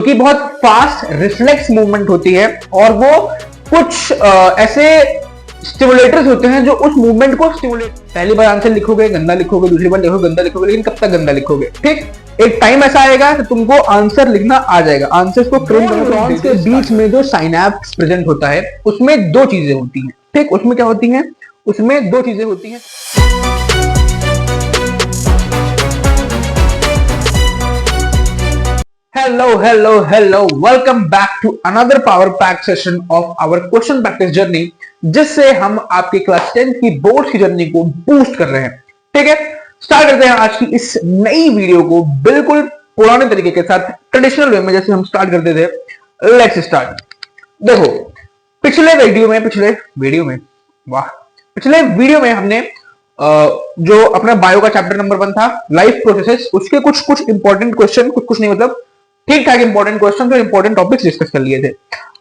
कि बहुत fast reflex movement होती है और वो कुछ ऐसे स्टिमुलेटर्स होते हैं जो उस मूवमेंट को स्टिमुलेट। पहली बार आंसर लिखोगे गंदा लिखोगे, दूसरी बार लिखोगे गंदा लिखोगे, लेकिन कब तक गंदा लिखोगे? ठीक, एक टाइम ऐसा आएगा कि तुमको आंसर लिखना आ जाएगा। आंसर्स को न्यूरॉन्स के बीच में जो साइनैप्स प्रेजेंट होता है उसमें दो चीजें होती हैं। ठीक, उसमें क्या होती हैं? उसमें दो चीजें होती हैं। Hello, welcome back to another power pack session of our question practice journey, जिससे हम आपके क्लास 10 की बोर्ड की जर्नी को बूस्ट कर रहे हैं। ठीक है, स्टार्ट करते हैं आज की इस नई वीडियो को बिल्कुल पुराने तरीके के साथ, ट्रेडिशनल वे में जैसे हम स्टार्ट करते थे। Let's start. देखो, पिछले वीडियो में हमने जो अपना बायो का चैप्टर नंबर 1 था, लाइफ प्रोसेसेस, उसके कुछ इंपॉर्टेंट क्वेश्चन, कुछ नहीं मतलब ठीक ठाक इंपॉर्टेंट क्वेश्चन और इंपॉर्टेंट टॉपिक्स डिस्कस कर लिए थे।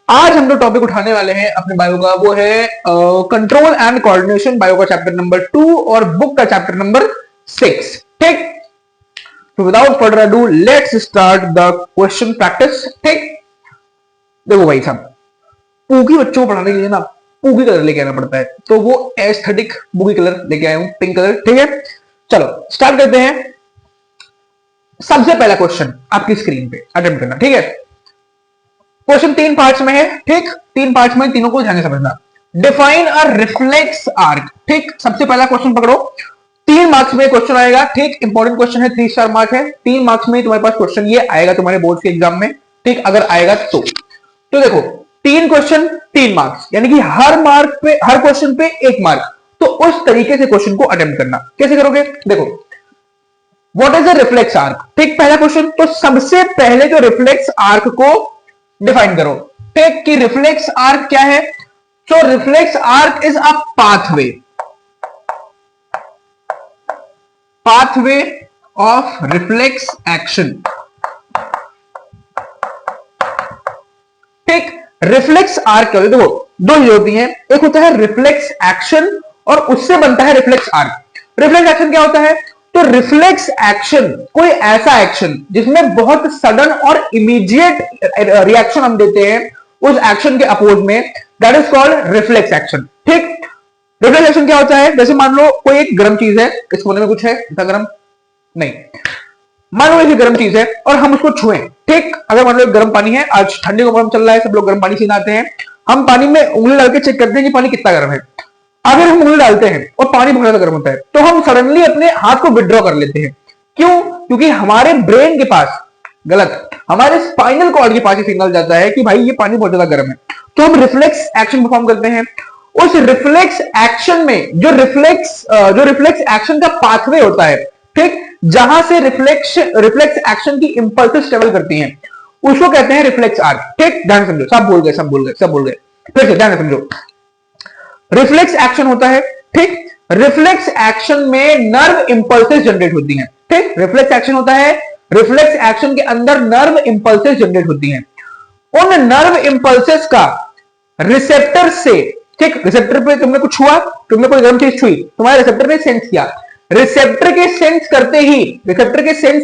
आज हम जो टॉपिक उठाने वाले हैं अपने बायो का, वो है कंट्रोल एंड कोऑर्डिनेशन, बायो का चैप्टर नंबर 2 और बुक का चैप्टर नंबर 6। ठीक, तो without further ado let's start the question practice. ठीक, देखो भाई साहब, पूकी बच्चों को पढ़ाने के लिए ना पूकी कलर लेके आना पड़ता है, तो वो एस्थेटिक पूकी कलर लेके आया हूं, पिंक कलर। ठीक है, चलो स्टार्ट करते हैं। सबसे पहला क्वेश्चन आपकी स्क्रीन पे अटेम्प्ट करना। ठीक है, क्वेश्चन 3 पार्ट्स में है। ठीक, 3 पार्ट्स में, तीनों को ध्यान से समझना। Define a reflex arc. ठीक, सबसे पहला क्वेश्चन पकड़ो, 3 मार्क्स में क्वेश्चन आएगा। ठीक, इंपॉर्टेंट क्वेश्चन है, 3 स्टार मार्क है, 3 मार्क्स में तुम्हारे पास क्वेश्चन ये आएगा तुम्हारे बोर्ड के एग्जाम में। ठीक, अगर आएगा तो देखो 3 क्वेश्चन 3 मार्क्स, यानी कि हर क्वेश्चन पे 1 मार्क। तो उस तरीके से क्वेश्चन को अटेम्प्ट करना। कैसे करोगे? देखो, what is a reflex arc. ठीक, पहला क्वेश्चन, तो सबसे पहले जो रिफ्लेक्स आर्क को डिफाइन करो। ठीक, कि रिफ्लेक्स आर्क क्या है? So reflex arc is a pathway of reflex action. ठीक, रिफ्लेक्स आर्क क्या होता है? देखो, दो चीजें होती हैं, एक होता है रिफ्लेक्स एक्शन और उससे बनता है रिफ्लेक्स आर्क। रिफ्लेक्स एक्शन क्या होता है? तो रिफ्लेक्स एक्शन कोई ऐसा एक्शन जिसमें बहुत सडन और इमीडिएट रिएक्शन हम देते हैं उस एक्शन के अपोज में, that is called reflex action. ठीक, रिफ्लेक्स एक्शन क्या होता है? जैसे मान लो कोई एक गर्म चीज है, इस कोने में कुछ है, इतना गर्म नहीं, मान लो एक गर्म चीज है और हम उसको छुएं। ठीक, अगर मान लो गर्म पानी है, आज ठंडी का मौसम चल रहा है, सब लोग गर्म पानी से नहाते हैं, हम पानी में उंगली डाल के चेक करते हैं कि पानी कितना गर्म है। अगर हम उंगली डालते हैं और पानी बहुत ज्यादा गर्म होता है, तो हम सडनली अपने हाथ को विड्रॉ कर लेते हैं। क्यों? क्योंकि हमारे ब्रेन के पास, गलत, हमारे स्पाइनल कॉर्ड के पास ये सिग्नल जाता है कि भाई ये पानी बहुत ज्यादा गर्म है, तो हम रिफ्लेक्स एक्शन परफॉर्म करते हैं। उस रिफ्लेक्स एक्शन में जो रिफ्लेक्स एक्शन का पाथवे होता है, ठीक, जहां से रिफ्लेक्स एक्शन की इंपल्सेस ट्रेवल करती हैं, उसको कहते हैं रिफ्लेक्स आर्क। ठीक, ध्यान समझो, सब बोल गए, फिर से ध्यान समझो। रिफ्लेक्स एक्शन होता है, ठीक, रिफ्लेक्स एक्शन में नर्व इंपल्सेस जनरेट होती हैं। ठीक, रिफ्लेक्स एक्शन होता है, रिफ्लेक्स एक्शन के अंदर नर्व इंपल्सेस जनरेट होती हैं। उन नर्व इंपल्सेस का रिसेप्टर से, ठीक, रिसेप्टर पे तुमने कुछ हुआ, तुमने कोई गर्म चीज छुई, तुम्हारे रिसेप्टर ने सेंस किया, रिसेप्टर के सेंस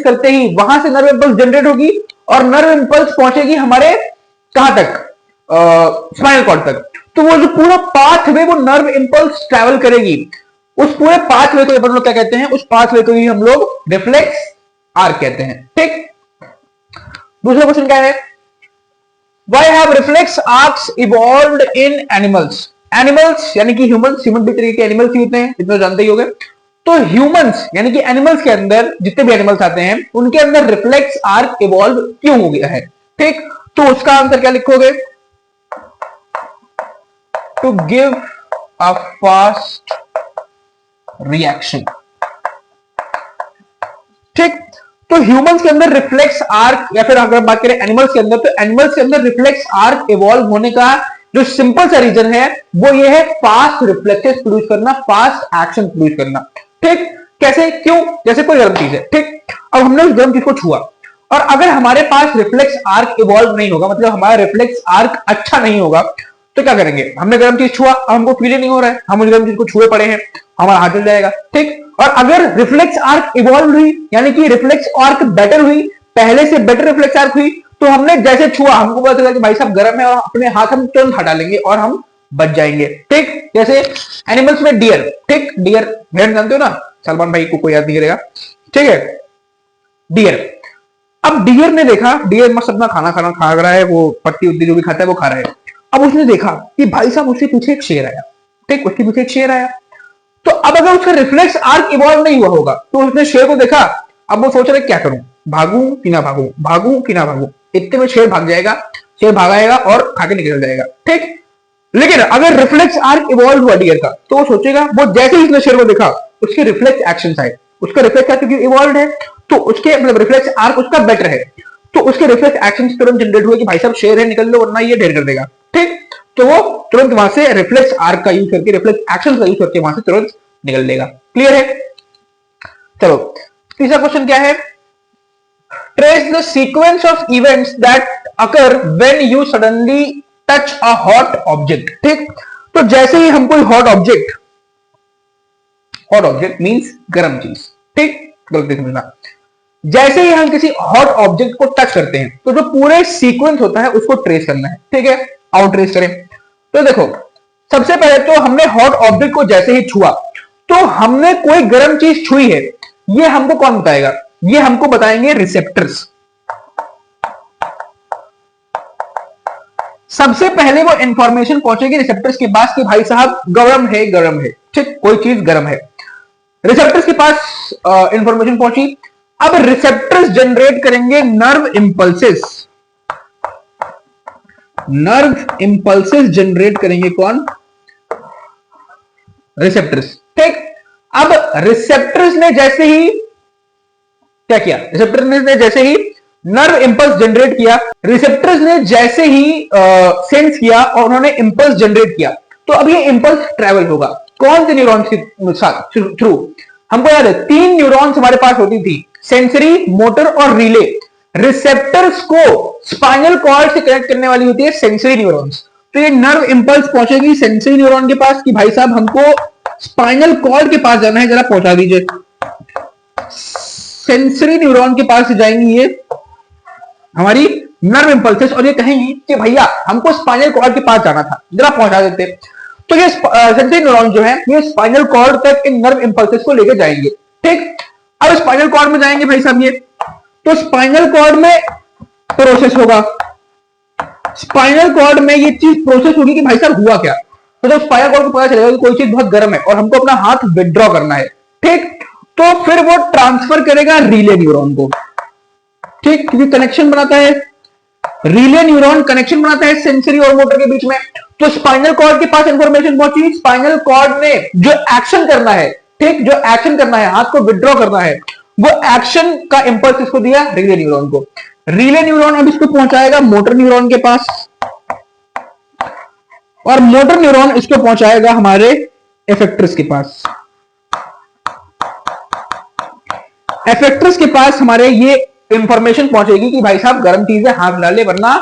करते ही वहां से नर्व इंपल्स जनरेट होगी और नर्व इंपल्स पहुंचेगी हमारे कहां तक? स्पाइनल कॉर्ड तक। तो वो जो पूरा पाथवे वो नर्व इंपल्स ट्रैवल करेगी, उस पूरे पाथवे को अपन लोग क्या कहते हैं? उस पाथवे को ही हम लोग रिफ्लेक्स आर्क कहते हैं। ठीक, दूसरा क्वेश्चन क्या है? Why have reflex arcs evolved in animals. Animals यानी कि ह्यूमंस भी तरीके के एनिमल्स ही होते हैं, इतना जानते ही होंगे। तो ह्यूमंस यानी कि एनिमल्स के अंदर, जितने भी एनिमल्स आते हैं उनके अंदर रिफ्लेक्स आर्क इवॉल्व क्यों हो गया है? ठीक, तो उसका आंसर क्या लिखोगे? To give a fast reaction। ठीक, तो ह्यूमंस के अंदर रिफ्लेक्स आर्क, या फिर अगर बात करें एनिमल्स के अंदर, तो एनिमल्स के अंदर रिफ्लेक्स आर्क इवॉल्व होने का जो सिंपल सा रीजन है वो ये है फास्ट रिफ्लेक्सेस प्रोड्यूस करना, फास्ट एक्शन प्रोड्यूस करना। ठीक, कैसे? क्यों? जैसे कोई गर्म चीज है, ठीक, अब हमने उस गर्म चीज को छुआ और अगर हमारे पास रिफ्लेक्स आर्क इवॉल्व नहीं होगा, मतलब हमारा रिफ्लेक्स आर्क अच्छा नहीं होगा, तो क्या करेंगे? हमने गर्म चीज छुआ, हमको फील नहीं हो रहा है, हम उस गर्म चीज को छुए पड़े हैं, हमारा हाथ जल जाएगा। ठीक, और अगर रिफ्लेक्स आर्क इवॉल्व हुई, यानी कि रिफ्लेक्स आर्क बेटर हुई, पहले से बेटर रिफ्लेक्स आर्क हुई, तो हमने जैसे छुआ, हमको पता चला कि भाई साहब गर्म है, और अपने हाथ हम तुरंत हटा लेंगे और हम बच जाएंगे। ठीक, जैसे एनिमल्स में डियर, ठीक, डियर भेड़ जानते हो ना, सलमान भाई को कोई याद नहीं करेगा, ठीक है, डियर। अब डियर ने देखा, डियर मस्त अपना खाना खाना खा रहा है, वो पत्ती उत्ती जो भी खाता है वो खा रहा है। अब उसने देखा कि भाई साहब उसके पीछे एक शेर आया, ठीक, उसके पीछे एक शेर आया। तो अब अगर उसका रिफ्लेक्स आर्क इवॉल्व नहीं हुआ होगा तो उसने शेर को देखा, अब वो सोच रहा है क्या करूं, भागूं कि ना भागूं, भागूं कि ना भागूं। इतने में शेर भाग जाएगा, शेर भागाएगा और खा के निकल जाएगा। ठीक, लेकिन अगर रिफ्लेक्स आर्क इवॉल्व हुआ डियर का तो वो सोचेगा, वो जैसे ही उसने शेर को देखा उसके रिफ्लेक्स एक्शन आए, उसका रिफ्लेक्स आर्क क्योंकि इवॉल्व है तो उसके मतलब रिफ्लेक्स आर्क उसका बेटर है, तो उसके रिफ्लेक्स एक्शन तुरंत जनरेट हुए कि भाई साहब शेर है, निकल लो वरना ये ढेर कर देगा। ठीक, तो वो तुरंत वहां से रिफ्लेक्स आर्क का यूज करके, रिफ्लेक्स एक्शन का यूज करके वहां से तुरंत निकल लेगा। क्लियर है? चलो तीसरा क्वेश्चन क्या है, trace the sequence of events that occur when you suddenly touch a hot object. ठीक, तो जैसे ही हम कोई हॉट ऑब्जेक्ट मींस गर्म चीज, ठीक, गलती समझना, जैसे ही हम किसी हॉट ऑब्जेक्ट को टच करते हैं तो जो पूरे सीक्वेंस होता है उसको ट्रेस करना है। ठीक है, आओ ट्रेस करें। तो देखो सबसे पहले तो हमने हॉट ऑब्जेक्ट को जैसे ही छुआ तो हमने कोई गर्म चीज छुई है, ये हमको कौन बताएगा, ये हमको बताएंगे रिसेप्टर्स। सबसे पहले वो इंफॉर्मेशन पहुंचेगी रिसेप्टर्स के पास कि भाई साहब गर्म है, गर्म है, ठीक, कोई चीज गर्म है, रिसेप्टर्स के पास इंफॉर्मेशन पहुंची। अब रिसेप्टर्स जनरेट करेंगे nerve impulses, nerve impulses generate करेंगे कौन, रिसेप्टर्स। ठीक, अब रिसेप्टर्स ने जैसे ही क्या किया, रिसेप्टर्स ने जैसे ही नर्व इंपल्स जनरेट किया, रिसेप्टर्स ने जैसे ही सेंस किया और उन्होंने इंपल्स जनरेट किया, तो अब ये इंपल्स ट्रेवल होगा कौन से न्यूरॉन्स के साथ, थ्रू, हमको याद है 3 न्यूरॉन्स हमारे पास होती थी, सेंसरी, मोटर और रिले। रिसेप्टर्स को स्पाइनल कॉर्ड से कनेक्ट करने वाली होती है सेंसरी न्यूरॉन्स। तो ये नर्व इंपल्स पहुंचेगी सेंसरी न्यूरॉन के पास कि भाई साहब हमको स्पाइनल कॉर्ड के पास जाना है, जरा पहुंचा दीजिए। सेंसरी न्यूरॉन के पास जाएंगी ये हमारी नर्व इंपल्सेस और ये कहेंगी कि भैया हमको स्पाइनल कॉर्ड के पास जाना था, जरा पहुंचा देते। तो ये सेंसरी न्यूरॉन जो है ये स्पाइनल कॉर्ड तक इन नर्व इंपल्सेस को लेके जाएंगे। ठीक, अब स्पाइनल कॉर्ड में जाएंगे भाई साहब ये, तो स्पाइनल कॉर्ड में प्रोसेस होगा, स्पाइनल कॉर्ड में ये चीज प्रोसेस होगी कि भाई साहब हुआ क्या। तो जब स्पाइनल कॉर्ड को पता चलेगा कि कोई चीज बहुत गर्म है और हमको अपना हाथ विड्रॉ करना है, ठीक, तो फिर वो ट्रांसफर करेगा रिले न्यूरॉन को। ठीक, क्योंकि कनेक्शन बनाता है, रिले न्यूरॉन कनेक्शन बनाता है सेंसरी और मोटर के बीच में। तो स्पाइनल कॉर्ड के पास इंफॉर्मेशन पहुंची, स्पाइनल कॉर्ड ने जो एक्शन करना है, ठीक, जो एक्शन करना है, हाथ को विड्रॉ करना है, वो एक्शन का इंपल्स इसको दिया रिले न्यूरॉन को। रिले न्यूरॉन अब इसको पहुंचाएगा मोटर न्यूरॉन के पास और मोटर न्यूरॉन इसको पहुंचाएगा हमारे इफेक्टर्स के पास। इफेक्टर्स के पास हमारे ये इंफॉर्मेशन पहुंचेगी कि भाई साहब गर्म चीज है, हाथ डाले वरना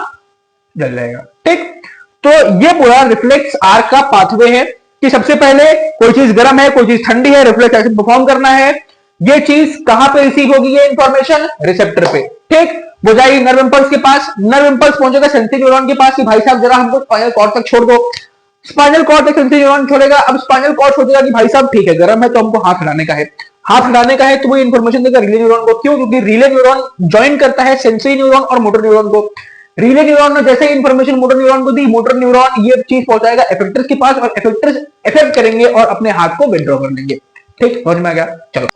जल जाएगा। ठीक, तो ये पूरा रिफ्लेक्स आर्क का पाथवे है कि सबसे पहले कोई चीज गर्म है, कोई चीज ठंडी है, रिफ्लेक्स एक्शन परफॉर्म करना है। ये चीज कहां पे रिसीव होगी, ये इंफॉर्मेशन रिसेप्टर पे। ठीक, वो जाएगी नर्व इंपल्स के पास, नर्व इंपल्स पहुंचेगा सेंसरी न्यूरॉन के पास कि भाई साहब जरा हमको स्पाइनल कॉर्ड तक छोड़ दो। स्पाइनल कॉर्ड तक सेंसरी न्यूरॉन छोड़ेगा। अब स्पाइनल कॉर्ड सोचेगा कि भाई साहब ठीक है गर्म है तो हमको हाथ हिलाने का है, हाथ हिलाने का है, तो वो इंफॉर्मेशन देगा रिले न्यूरॉन को। क्यों? क्योंकि रिले न्यूरॉन ज्वाइन करता है सेंसरी न्यूरॉन और मोटर न्यूरॉन को। रिले न्यूरॉन ने जैसे ही इंफॉर्मेशन मोटर न्यूरॉन को दी, मोटर न्यूरॉन ये चीज पहुंचाएगा इफेक्टर्स के पास और इफेक्टर्स इफेक्ट करेंगे और अपने हाथ को विड्रॉ कर लेंगे। ठीक, समझ में आ गया? चलो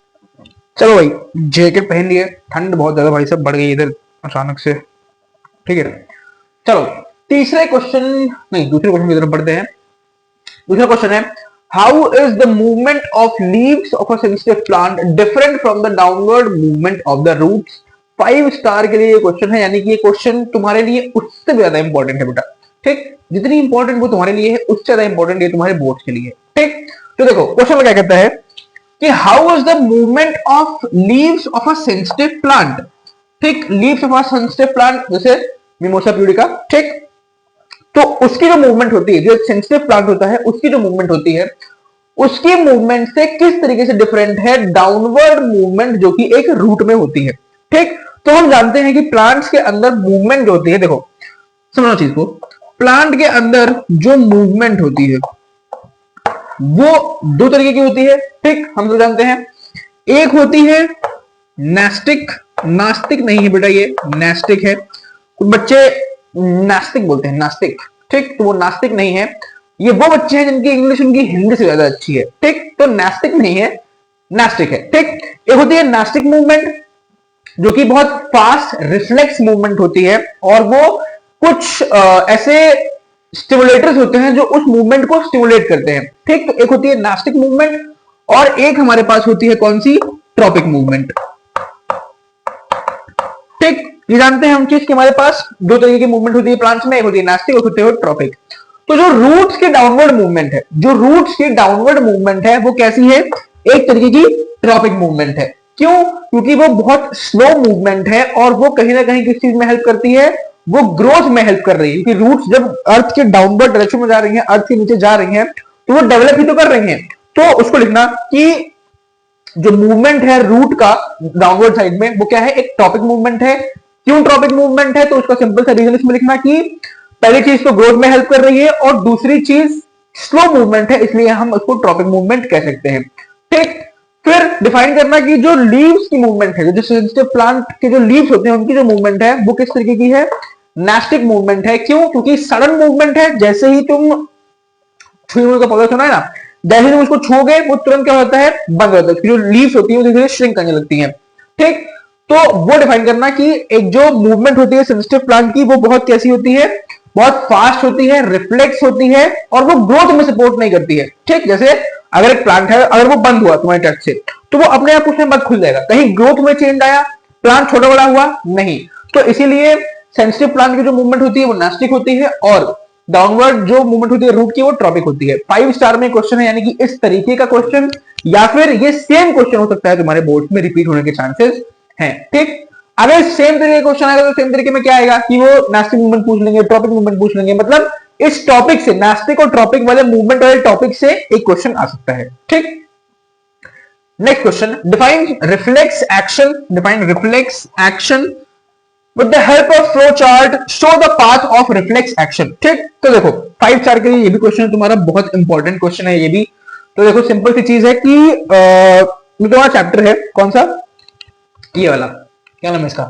चलो भाई जैकेट पहन लिए, ठंड बहुत ज्यादा भाई साहब बढ़ गई इधर अचानक से। ठीक है, चलो तीसरे क्वेश्चन नहीं दूसरे क्वेश्चन की तरफ बढ़ते हैं। दूसरा क्वेश्चन है, how is the movement of leaves of a sensitive plant different from the downward movement of the roots? 5 star के लिए ये क्वेश्चन है, यानी कि ये क्वेश्चन तुम्हारे लिए उससे भी ज्यादा इंपॉर्टेंट है बेटा। ठीक, जितनी इंपॉर्टेंट वो तुम्हारे लिए है उससे ज्यादा इंपॉर्टेंट ये तुम्हारे बोर्ड के लिए। ठीक, तो देखो क्वेश्चन में क्या कहता है कि how is the movement of leaves of a sensitive plant. ठीक, leaves of a sensitive plant जैसे मिमोसा प्यूडिका, ठीक, तो उसकी जो मूवमेंट होती है, जो एक सेंसिटिव प्लांट होता है उसकी जो मूवमेंट होती है, उसकी मूवमेंट से किस तरीके से डिफरेंट है डाउनवर्ड मूवमेंट जो कि एक रूट में होती है। ठीक, तो हम जानते हैं कि प्लांट्स के अंदर मूवमेंट जो होती है, देखो समझो चीज को, प्लांट के अंदर जो मूवमेंट होती है वो दो तरीके की होती है, ठीक, हम तो जानते हैं। एक होती है नास्टिक, नास्तिक नहीं है बेटा, ये नास्टिक है, कुछ बच्चे नास्तिक बोलते हैं, नास्तिक, ठीक, तो वो नास्तिक नहीं है, ये वो बच्चे हैं जिनकी इंग्लिश उनकी हिंदी से ज्यादा अच्छी है, ठीक, तो नास्तिक नहीं है, नास्टिक है, ठीक। एक होती है नास्टिक मूवमेंट जो कि बहुत फास्ट रिफ्लेक्स मूवमेंट होती है, और वो कुछ ऐसे स्टिमुलेटर्स होते हैं जो उस मूवमेंट को स्टिमुलेट करते हैं, ठीक। तो एक होती है नास्टिक मूवमेंट और एक हमारे पास होती है कौन सी, ट्रॉपिक मूवमेंट, ठीक। ये जानते हैं हम चीज कि हमारे पास दो तरीके की मूवमेंट होती है प्लांट्स में, एक होती है नास्टिक, एक होती है ट्रॉपिक। तो जो रूट्स की डाउनवर्ड मूवमेंट है, जो रूट्स की डाउनवर्ड मूवमेंट है वो कैसी है, एक तरीके की ट्रॉपिक मूवमेंट है। क्यों, क्योंकि वो बहुत स्लो मूवमेंट है और वो कहीं ना कहीं किस चीज में हेल्प करती है, वो ग्रोथ में हेल्प कर रही है, क्योंकि रूट्स जब अर्थ के डाउनवर्ड डायरेक्शन में जा रही हैं, अर्थ के नीचे जा रही हैं, तो वो डेवलप ही तो कर रही हैं। तो उसको लिखना कि जो मूवमेंट है रूट का डाउनवर्ड साइड में वो क्या है, एक ट्रॉपिक मूवमेंट है। क्यों ट्रॉपिक मूवमेंट है, तो उसका सिंपल सा रीजन इसमें लिखना कि पहली चीज तो ग्रोथ में हेल्प कर रही है और दूसरी चीज स्लो मूवमेंट है, इसलिए हम उसको ट्रॉपिक मूवमेंट कह सकते हैं, ठीक। फिर डिफाइन करना कि जो लीव्स की मूवमेंट है, जो सेंसिटिव प्लांट के जो लीव्स होते हैं उनकी जो मूवमेंट है वो किस तरीके की है, नास्टिक मूवमेंट है। क्यों, क्योंकि सडन मूवमेंट है, जैसे ही तुम छुई का पौधा सुना है ना, जैसे तुम उसको छूओगे वो तुरंत क्या होता है, बंद हो जाता है, उसकी जो लीव्स होती है वो धीरे-धीरे श्रिंक करने लगती हैं, ठीक। तो वो डिफाइन करना कि एक जो मूवमेंट होती है सेंसिटिव प्लांट की वो बहुत कैसी होती है, बहुत फास्ट होती है, रिफ्लेक्स होती है और वो ग्रोथ में सपोर्ट नहीं करती है, ठीक। जैसे अगर एक प्लांट है, अगर वो बंद हुआ तुम्हारे टच से तो वो अपने आप उसमें बंद खुल जाएगा, कहीं ग्रोथ में चेंज आया, प्लांट छोटा बड़ा हुआ नहीं। तो इसीलिए सेंसिटिव प्लांट की जो मूवमेंट होती है वो नास्टिक होती है और डाउनवर्ड जो मूवमेंट होती है रूट की वो ट्रॉपिक होती है। 5 स्टार में क्वेश्चन है, यानी कि इस तरीके का क्वेश्चन या फिर ये सेम क्वेश्चन हो सकता है तुम्हारे बोर्ड में रिपीट होने के चांसेस हैं, ठीक। अगर सेम तरीके का क्वेश्चन आएगा तो सेम तरीके में क्या आएगा कि वो नास्टिक मूवमेंट पूछ लेंगे, ट्रॉपिक मूवमेंट पूछ लेंगे, मतलब इस टॉपिक से, नास्टिक और ट्रॉपिक वाले मूवमेंट वाले टॉपिक से एक क्वेश्चन आ सकता है, ठीक। Next question, define reflex action, define reflex action with the help of flow chart, show the path of reflex action, ठीक। तो देखो 5 स्टार के लिए ये भी क्वेश्चन तुम्हारा बहुत इंपॉर्टेंट क्वेश्चन है ये भी। तो देखो सिंपल सी चीज है कि तुम्हारा चैप्टर है कौन सा, ये वाला, क्या नाम है इसका,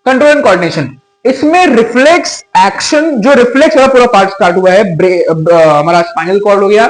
कंट्रोल एंड कोऑर्डिनेशन। इसमें रिफ्लेक्स एक्शन, जो रिफ्लेक्स वाला पूरा पार्ट स्टार्ट हुआ है, हमारा स्पाइनल कॉर्ड हो गया,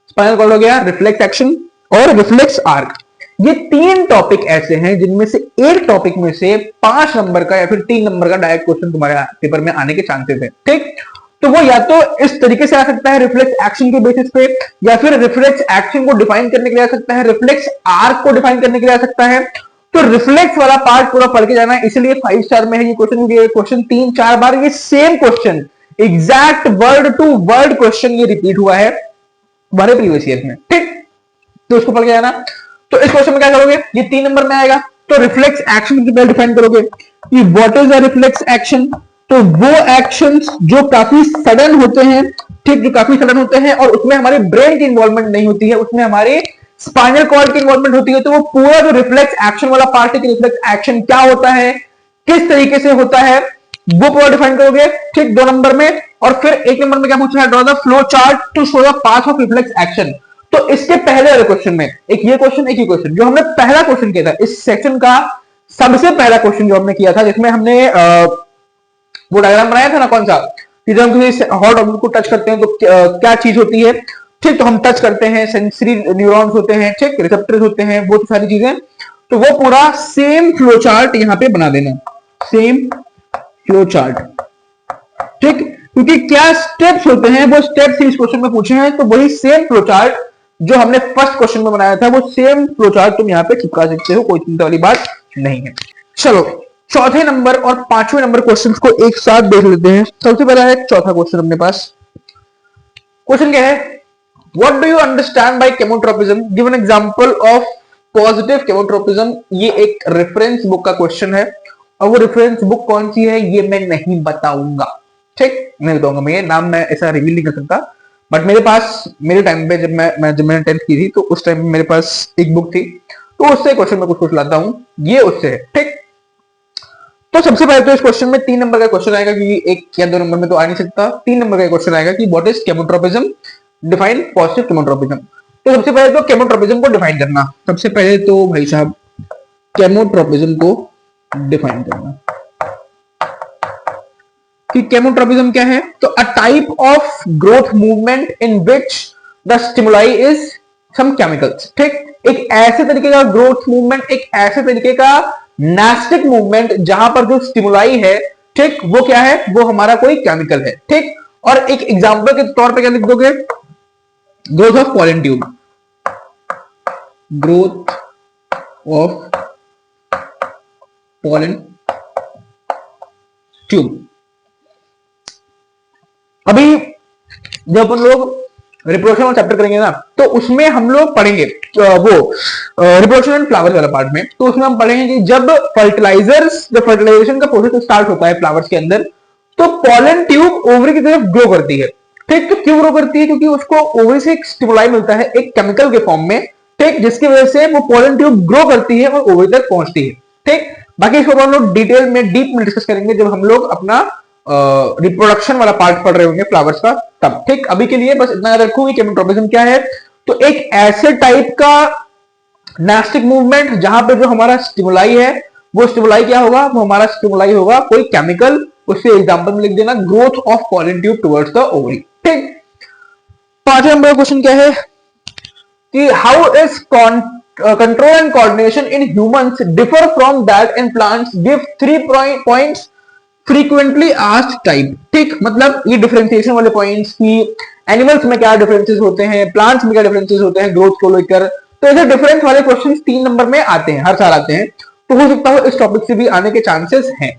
स्पाइनल कॉर्ड हो गया, रिफ्लेक्स एक्शन और रिफ्लेक्स आर्क, ये 3 टॉपिक ऐसे हैं जिनमें से एक टॉपिक में से 5 नंबर का या फिर 3 नंबर का डायरेक्ट क्वेश्चन तुम्हारे पेपर में आने के चांसेस है, ठीक। तो वो या तो इस तरीके से आ सकता है रिफ्लेक्स एक्शन के बेसिस पे, या फिर रिफ्लेक्स एक्शन को डिफाइन करने के लिए आ सकता है, रिफ्लेक्स आर्क को डिफाइन करने के लिए आ सकता है। तो रिफ्लेक्स वाला पार्ट पूरा पढ़ के जाना है, इसलिए 5 स्टार में है ये क्वेश्चन, क्योंकि ये क्वेश्चन 3-4 बार ये same question, exact word to word question ये रिपीट हुआ है हमारे प्रीवियस ईयर में, ठीक। तो उसको पढ़ के जाना। तो इस क्वेश्चन में क्या करोगे, ये 3 नंबर में आएगा, तो रिफ्लेक्स एक्शन की पहले डिफाइन करोगे कि what is a reflex action. तो वो एक्शंस जो काफी सडन होते हैं, ठीक, जो काफी सडन होते हैं और उसमें हमारे ब्रेन की इन्वॉल्वमेंट नहीं होती है, उसमें हमारे स्पाइनल कॉर्ड की इन्वॉल्वमेंट होती है। तो वो पूरा जो रिफ्लेक्स एक्शन वाला पार्ट है कि रिफ्लेक्स एक्शन क्या होता है, किस तरीके से होता है, वो पूरा डिफाइन करोगे, ठीक, 2 नंबर में। और फिर 1 नंबर में क्या पूछा है, draw the flow chart to show the path of reflex action. तो इसके पहले वाले क्वेश्चन में एक ये क्वेश्चन, एक ही क्वेश्चन जो हमने पहला क्वेश्चन किया था इस सेक्शन का, सबसे पहला क्वेश्चन जो हमने किया था, जिसमें हमने वो डायग्राम बनाया था ना, कौन सा, कि जब हम किसी हॉट ऑब्जेक्ट को टच करते हैं तो क्या चीज होती है, ठीक। तो हम टच करते हैं, सेंसरी न्यूरॉन्स होते हैं, ठीक, रिसेप्टर्स होते हैं, वो सारी चीजें। तो वो पूरा सेम फ्लो चार्ट यहां पे बना देना, सेम फ्लो चार्ट, ठीक। क्योंकि क्या स्टेप्स होते हैं वो स्टेप्स इस क्वेश्चन में पूछे हैं, तो वही सेम फ्लो चार्ट जो हमने फर्स्ट क्वेश्चन में बनाया था वो सेम फ्लो चार्ट तुम यहाँ पे चिपका सकते हो, कोई चिंता वाली बात नहीं है। चलो चौथे नंबर और 5वें नंबर क्वेश्चंस को एक साथ देख लेते हैं। सबसे पहला है चौथा क्वेश्चन अपने पास। क्वेश्चन क्या है, what do you understand by केमोट्रोपिज्म, give an example of positive केमोट्रोपिज्म। ये एक रेफरेंस बुक का क्वेश्चन है और वो रेफरेंस बुक कौन सी है ये मैं नहीं बताऊंगा, ठीक, नहीं बताऊंगा मैं, ये नाम मैं ऐसा रिवील नहीं कर सकता। बट मेरे पास मेरे टाइम पे जब मैंने 10th की थी तो उस टाइम मेरे पास एक बुक थी, तो उससे क्वेश्चन में कुछ लाता हूं, ये उससे है, ठीक। तो सबसे पहले तो इस क्वेश्चन में 3 नंबर का क्वेश्चन आएगा, क्योंकि 1 या 2 नंबर में तो आ नहीं सकता। 3 नंबर का क्वेश्चन आएगा कि व्हाट इज केमोट्रोपिज्म, डिफाइन पॉजिटिव केमोट्रोपिज्म। तो सबसे पहले तो केमोट्रोपिज्म को डिफाइन करना, सबसे पहले तो भाई साहब केमोट्रोपिज्म को डिफाइन करना कि केमोट्रोपिज्म क्या है। तो a type of growth movement in which the stimuli is some chemicals. ठीक, एक ऐसे तरीके का ग्रोथ मूवमेंट, एक ऐसे तरीके का नेस्टिक मूवमेंट जहां पर जो स्टिमुलाई है, ठीक, वो क्या है, वो हमारा कोई केमिकल है। ठीक, और एक एग्जांपल के तौर पे क्या लिख दोगे, growth of pollen tube, growth of pollen tube. अभी जब अपन लोग रिप्रोडक्शन वाला चैप्टर करेंगे ना, तो उसमें हम लोग पढ़ेंगे वो रिप्रोडक्शन एंड फ्लावर्स वाला पार्ट में, तो उसमें हम पढ़ेंगे कि जब फर्टिलाइजेशन का प्रोसेस स्टार्ट होता है फ्लावर्स के अंदर, तो पॉलन ट्यूब ओवरी की तरफ ग्रो करती है। ठीक, तो क्यों ग्रो करती है, क्योंकि उसको ओवरी से एक स्टिमुलाई मिलता है एक केमिकल के फॉर्म में। ठीक, जिसकी वजह से वो पॉलन ट्यूब ग्रो करती है और ओवरी तक पहुंचती है। ठीक, बाकी इसको हम लोग डिटेल में डीप में डिस्कस करेंगे जब हम लोग अपना रिप्रोडक्शन वाला पार्ट पढ़ रहे होंगे फ्लावर्स का तब। ठीक, अभी के लिए बस इतना याद रखो कि केमोट्रोपिज्म क्या है। तो एक ऐसे टाइप का नेस्टिक मूवमेंट जहां पे जो हमारा स्टिमुलाई है, वो स्टिमुलाई क्या होगा, वो हमारा स्टिमुलाई होगा कोई केमिकल। उससे एग्जांपल में लिख देना growth of pollen tube towards the ovary. ठीक, 5वें नंबर का क्वेश्चन क्या है कि how is control and coordination in humans differ from that in plants, give 3 points frequently asked type. ठीक, मतलब ये डिफरेंशिएशन वाले पॉइंट्स की एनिमल्स में क्या डिफरेंसेस होते हैं, प्लांट्स में क्या डिफरेंसेस होते हैं ग्रोथ को लेकर। तो ऐसे डिफरेंस वाले क्वेश्चंस 3 नंबर में आते हैं, हर साल आते हैं, तो हो सकता है इस टॉपिक से भी आने के चांसेस हैं।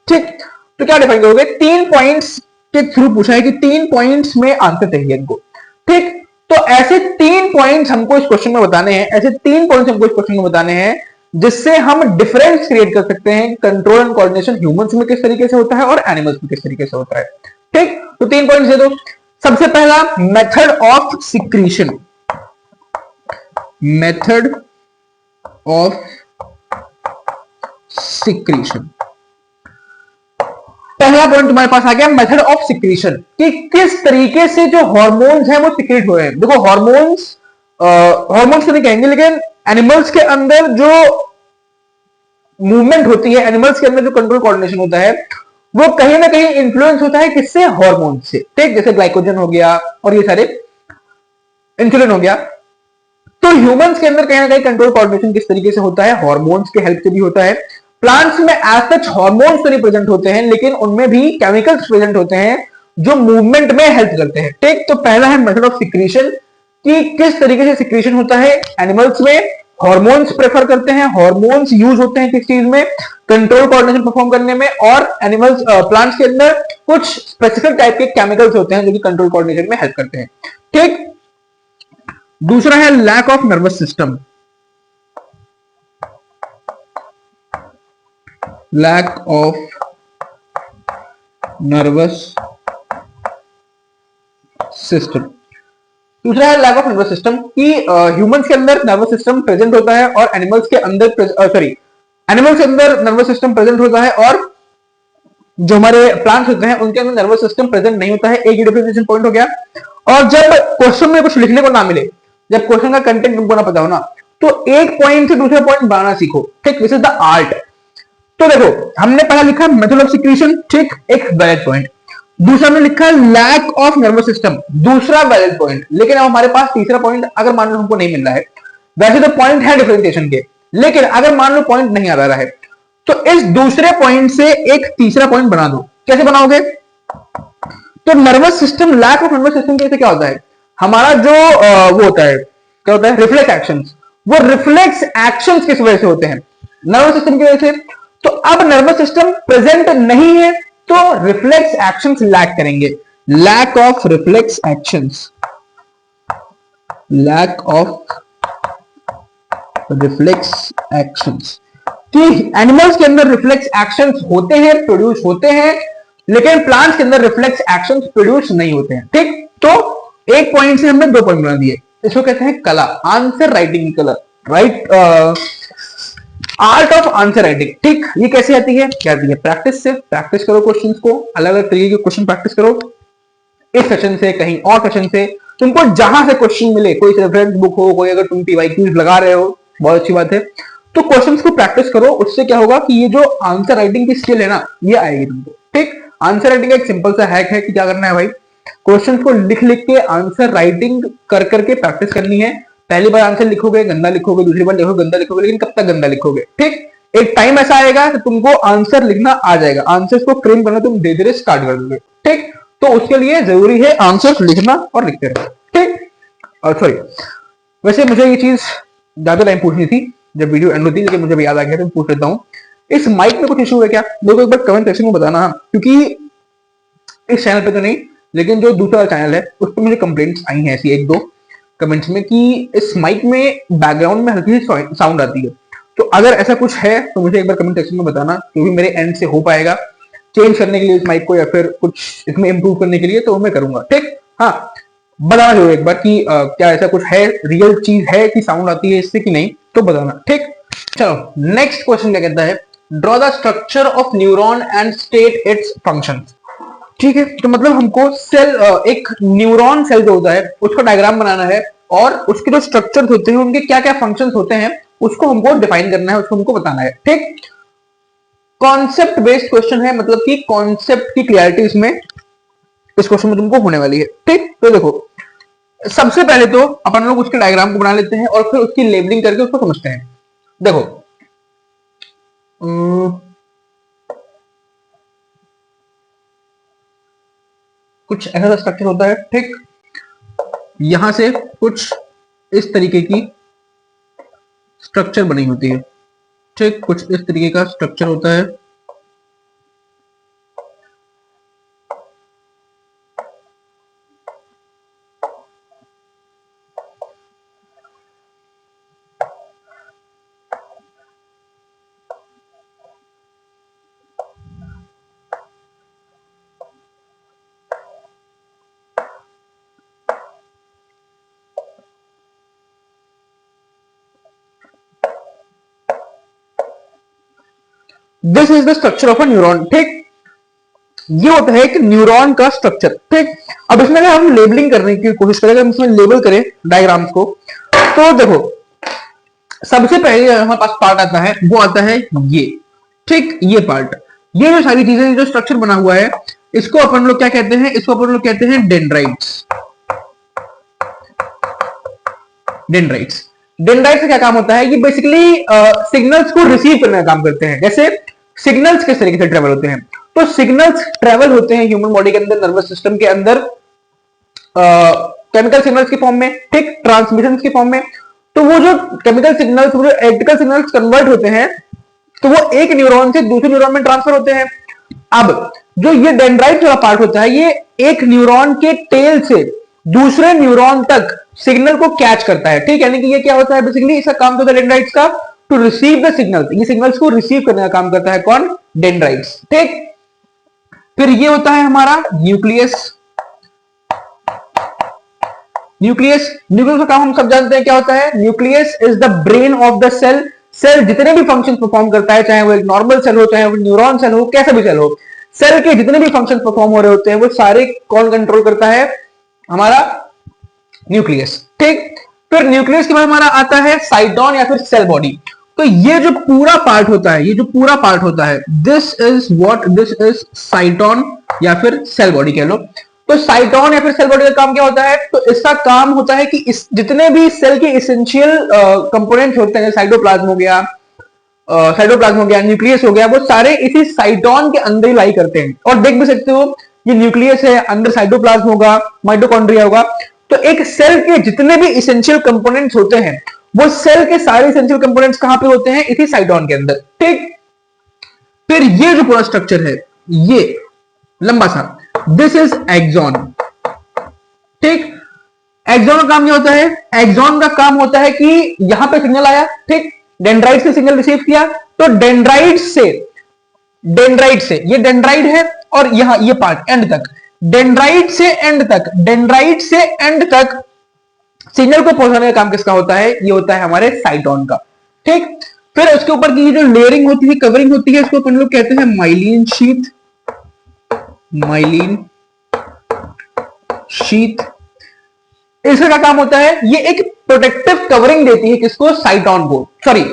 ठीक, तो क्या डिफाइन करोगे, 3 पॉइंट्स के थ्रू पूछा है कि 3 पॉइंट्स में आंसर चाहिए इनको। ठीक, तो ऐसे 3 पॉइंट्स हमको इस क्वेश्चन में बताने हैं, ऐसे 3 पॉइंट्स हमको इस क्वेश्चन में बताने हैं जिससे हम डिफरेंस क्रिएट कर सकते हैं कंट्रोल एंड कोऑर्डिनेशन ह्यूमंस में किस तरीके से होता है और एनिमल्स में किस तरीके से होता है। ठीक, तो 3 पॉइंट्स दे दो। सबसे पहला method of secretion, method of secretion. पहला पॉइंट तुम्हारे पास आ गया मेथड ऑफ सिक्रीशन, कि किस तरीके से जो हार्मोन्स हैं वो सिक्रीट हो रहे हैं। देखो हार्मोन्स तो नहीं कहेंगे, लेकिन एनिमल्स के अंदर जो मूवमेंट होती है, एनिमल्स के अंदर जो कंट्रोल कोऑर्डिनेशन होता है, वो कहीं ना कहीं इन्फ्लुएंस होता है किससे, हार्मोन से। ठीक, जैसे ग्लाइकोजन हो गया और ये सारे इंसुलिन हो गया। तो ह्यूमंस के अंदर कहीं ना कहीं कंट्रोल कोऑर्डिनेशन किस तरीके से होता है, हार्मोन्स के हेल्प से भी होता है। प्लांट्स में एज सच हार्मोन्स तो नहीं प्रेजेंट होते हैं, लेकिन उनमें भी केमिकल्स प्रेजेंट होते हैं जो मूवमेंट में हेल्प करते हैं। ठीक, तो पहला है मेथड ऑफ सिक्रीशन, कि किस तरीके से सिक्रीशन होता है एनिमल्स में। हार्मोन्स प्रेफर करते हैं, हार्मोन्स यूज होते हैं किस चीज में, कंट्रोल कोऑर्डिनेशन परफॉर्म करने में। और एनिमल्स प्लांट्स के अंदर कुछ स्पेसिफिक टाइप के केमिकल्स होते हैं जो कि कंट्रोल कोऑर्डिनेशन में हेल्प करते हैं। ठीक, दूसरा है lack of nervous system, lack of nervous system. दूसरा है लैक ऑफ नर्वस सिस्टम, कि ह्यूमंस के अंदर नर्वस सिस्टम प्रेजेंट होता है और एनिमल्स के अंदर एनिमल्स के अंदर नर्वस सिस्टम प्रेजेंट होता है और जो हमारे प्लांट्स होते हैं उनके अंदर नर्वस सिस्टम प्रेजेंट नहीं होता है। एक डिफरेंशिएशन पॉइंट हो गया। और जब क्वेश्चन में कुछ लिखने को ना मिले, जब क्वेश्चन का कंटेंट तुमको ना पता हो ना, तो एक पॉइंट से दूसरा पॉइंट बनाना सीखो। ठीक, दिस इज द आर्ट। तो देखो हमने पहला लिखा मेथड ऑफ सिक्रीशन, ठीक, एक वैलिड पॉइंट। दूसरा हमने लिखा लैक ऑफ नर्वस सिस्टम, दूसरा वैलिड पॉइंट। लेकिन अब हमारे पास तीसरा पॉइंट अगर मान लो हमको नहीं मिल रहा है, वैसे तो पॉइंट है डिफरेंशिएशन के, लेकिन अगर मान लो पॉइंट नहीं आ रहा है, तो इस दूसरे पॉइंट से एक तीसरा पॉइंट बना दो। कैसे बनाओगे, तो nervous system, lack of nervous system कैसे क्या होता है, हमारा जो वो होता है, क्या होता है, रिफ्लेक्स एक्शंस। वो रिफ्लेक्स एक्शंस किस वजह से होते हैं, नर्वस सिस्टम की वजह से। तो अब नर्वस सिस्टम प्रेजेंट नहीं है तो रिफ्लेक्स एक्शंस लैक करेंगे, lack of reflex actions, lack of reflex actions. कि एनिमल्स के अंदर रिफ्लेक्स एक्शंस होते हैं, प्रोड्यूस होते हैं, लेकिन प्लांट्स के अंदर रिफ्लेक्स एक्शंस प्रोड्यूस नहीं होते हैं। ठीक, तो एक पॉइंट से हमने 2 पॉइंट बना दिए। इसको कहते हैं कला, आंसर राइटिंग की कला, right art of answer writing, ठीक, ये कैसे आती है? क्या आती है? प्रैक्टिस से। प्रैक्टिस करो क्वेश्चंस को, अलग अलग तरीके के क्वेश्चन प्रैक्टिस करो, इस सेशन से, कहीं और सेशन से, तुमको जहां से क्वेश्चन मिले, कोई रेफरेंस बुक हो, कोई अगर तुम पीवाईक्यूज लगा रहे हो, बहुत अच्छी बात है, तो क्वेश्चंस को प्रैक्टिस करो। उससे क्या होगा कि ये जो आंसर राइटिंग की स्किल है ना, ये आएगी तुमको, ठीक। आंसर राइटिंग का एक सिंपल सा हैक है कि क्या करना है भाई, क्वेश्चंस को लिख लिख के आंसर राइटिंग कर करके प्रैक्टिस करनी है। पहली बार आंसर लिखोगे गंदा लिखोगे, दूसरी बार लिखोगे गंदा लिखोगे, लेकिन कब तक गंदा लिखोगे, ठीक। एक टाइम ऐसा आएगा कि तुमको आंसर लिखना आ जाएगा, आंसर्स को फ्रेम करना तुम धीरे धीरे स्टार्ट कर दोगे, ठीक। तो उसके लिए जरूरी है आंसर लिखना और लिखते रहना, ठीक। और सॉरी, वैसे मुझे ये चीज ज्यादा टाइम पूछनी थी जब वीडियो एंड होती, लेकिन मुझे याद आ गया तो पूछ लेता हूँ, इस माइक में कुछ इशू है क्या? मेरे को एक बार कमेंट सेक्शन में बताना, क्योंकि इस चैनल पे तो नहीं, लेकिन जो दूसरा चैनल है उस पर मुझे कंप्लेंट्स आई हैं ऐसी एक दो कमेंट्स में कि इस माइक में बैकग्राउंड में हल्की सी साउंड आती है। तो अगर ऐसा कुछ है तो मुझे एक बार कमेंट सेक्शन में बताना, क्योंकि मेरे एंड से हो पाएगा चेंज करने के लिए इस माइक को, या फिर कुछ इसमें इंप्रूव करने के लिए, तो मैं करूंगा, ठीक। हाँ, बताना जरूर एक बार कि क्या ऐसा कुछ है, रियल चीज है कि साउंड आती है इससे कि नहीं, तो बताना, ठीक। चलो नेक्स्ट क्वेश्चन क्या कहता है, draw the structure of neuron and state it's functions. ठीक है, तो मतलब हमको सेल, एक न्यूरॉन सेल जो होता है उसका डायग्राम बनाना है, और उसके जो स्ट्रक्चर्स होते हैं उनके क्या क्या फंक्शंस होते हैं उसको हमको डिफाइन करना है, उसको हमको बताना है, ठीक। कॉन्सेप्ट बेस्ड क्वेश्चन है, मतलब कि कॉन्सेप्ट की क्लियरिटी इसमें इस क्वेश्चन में तुमको होने वाली है, ठीक। तो देखो, सबसे पहले तो अपन लोग उसके डायग्राम को बना लेते हैं और फिर उसकी लेबलिंग करके उसको समझते हैं। देखो, कुछ ऐसा स्ट्रक्चर होता है, ठीक। यहां से कुछ इस तरीके की स्ट्रक्चर बनी होती है, ठीक, कुछ इस तरीके का स्ट्रक्चर होता है। This is the structure of a neuron, ठीक। ये होता है कि न्यूरॉन का स्ट्रक्चर, ठीक। अब इसमें अगर हम लेबलिंग करने की कोशिश करें, हम इसमें लेबल करें डायग्राम्स को, तो देखो सबसे पहले हमारे पास पार्ट आता है, वो आता है ये, ठीक। ये पार्ट, ये जो सारी चीजें, जो स्ट्रक्चर बना हुआ है, इसको अपन लोग क्या कहते हैं? इसको अपन लोग कहते हैं डेंड्राइट्स। डेंड्राइट्स, डेंड्राइट्स का क्या काम होता है? ये बेसिकली सिग्नल्स को रिसीव करने का काम करते हैं। जैसे सिग्नल्स किस तरीके से ट्रेवल होते हैं, तो सिग्नल्स ट्रेवल होते हैं ह्यूमन बॉडी के अंदर, नर्वस सिस्टम के अंदर, केमिकल सिग्नल्स की फॉर्म में, ठीक, ट्रांसमिशन की फॉर्म में। तो वो जो केमिकल सिग्नल्स, वो जो इलेक्ट्रिकल सिग्नल्स कन्वर्ट होते हैं, तो वो एक न्यूरॉन से दूसरे न्यूरॉन में ट्रांसफर होते हैं। अब जो ये डेंड्राइट वाला पार्ट होता है, ये एक न्यूरॉन के टेल से दूसरे न्यूरॉन तक सिग्नल को कैच करता है, ठीक। यानी कि ये क्या होता है, बेसिकली इसका काम होता है डेंड्राइट्स का, टू रिसीव द सिग्नल। ये सिग्नल्स को रिसीव करने का काम करता है कौन? डेंड्राइट्स, ठीक। फिर ये होता है हमारा न्यूक्लियस। न्यूक्लियस, न्यूक्लियस का काम हम सब जानते हैं क्या होता है। Nucleus is the brain of the cell. Cell जितने भी फंक्शन परफॉर्म करता है, चाहे वो एक नॉर्मल सेल हो, चाहे वो न्यूरॉन सेल हो, कैसा भी सेल हो, सेल के जितने भी फंक्शन परफॉर्म हो रहे होते हैं वो सारे कौन कंट्रोल करता है? हमारा न्यूक्लियस, ठीक। फिर न्यूक्लियस के बाद हमारा आता है साइटोन या फिर सेल बॉडी। तो ये जो पूरा पार्ट होता है, ये जो पूरा पार्ट होता है, this is what, this is साइटोन या फिर सेल बॉडी कह लो। तो साइटोन या फिर सेल बॉडी का काम क्या होता है? तो इसका काम होता है कि इस जितने भी सेल के इसेंशियल कंपोनेंट्स होते हैं, साइटोप्लाज्म हो गया, न्यूक्लियस हो गया, वो सारे इसी साइटोन के अंदर ही लाई करते हैं। और देख भी सकते हो, ये न्यूक्लियस है, अंदर साइटोप्लाज्म होगा, माइटोकॉन्ड्रिया होगा। तो एक सेल के जितने भी इसेंशियल कंपोनेंट्स होते हैं, वो सेल के सारे इसेंशियल कंपोनेंट्स कहां पे होते हैं? इसी साइटोन के अंदर, ठीक। फिर ये जो पूरा स्ट्रक्चर है, ये लंबा सा, दिस इज एक्सॉन, ठीक। एक्सॉन का काम क्या होता है? एक्सॉन का काम होता है कि यहां पे सिग्नल आया, ठीक, डेंड्राइट से सिग्नल रिसीव किया, तो डेंड्राइट से ये डेंड्राइट है, और यहां ये पार्ट एंड तक, डेंड्राइट से एंड तक सिग्नल को पहुंचाने का काम किसका होता है? ये होता है हमारे साइटोन का, ठीक। फिर उसके ऊपर की जो लेयरिंग होती है, कवरिंग होती है, इसको अपन लोग कहते हैं माइलिन शीथ। माइलिन शीथ, इसका क्या काम होता है? ये एक प्रोटेक्टिव कवरिंग देती है किसको? साइटोन को, सॉरी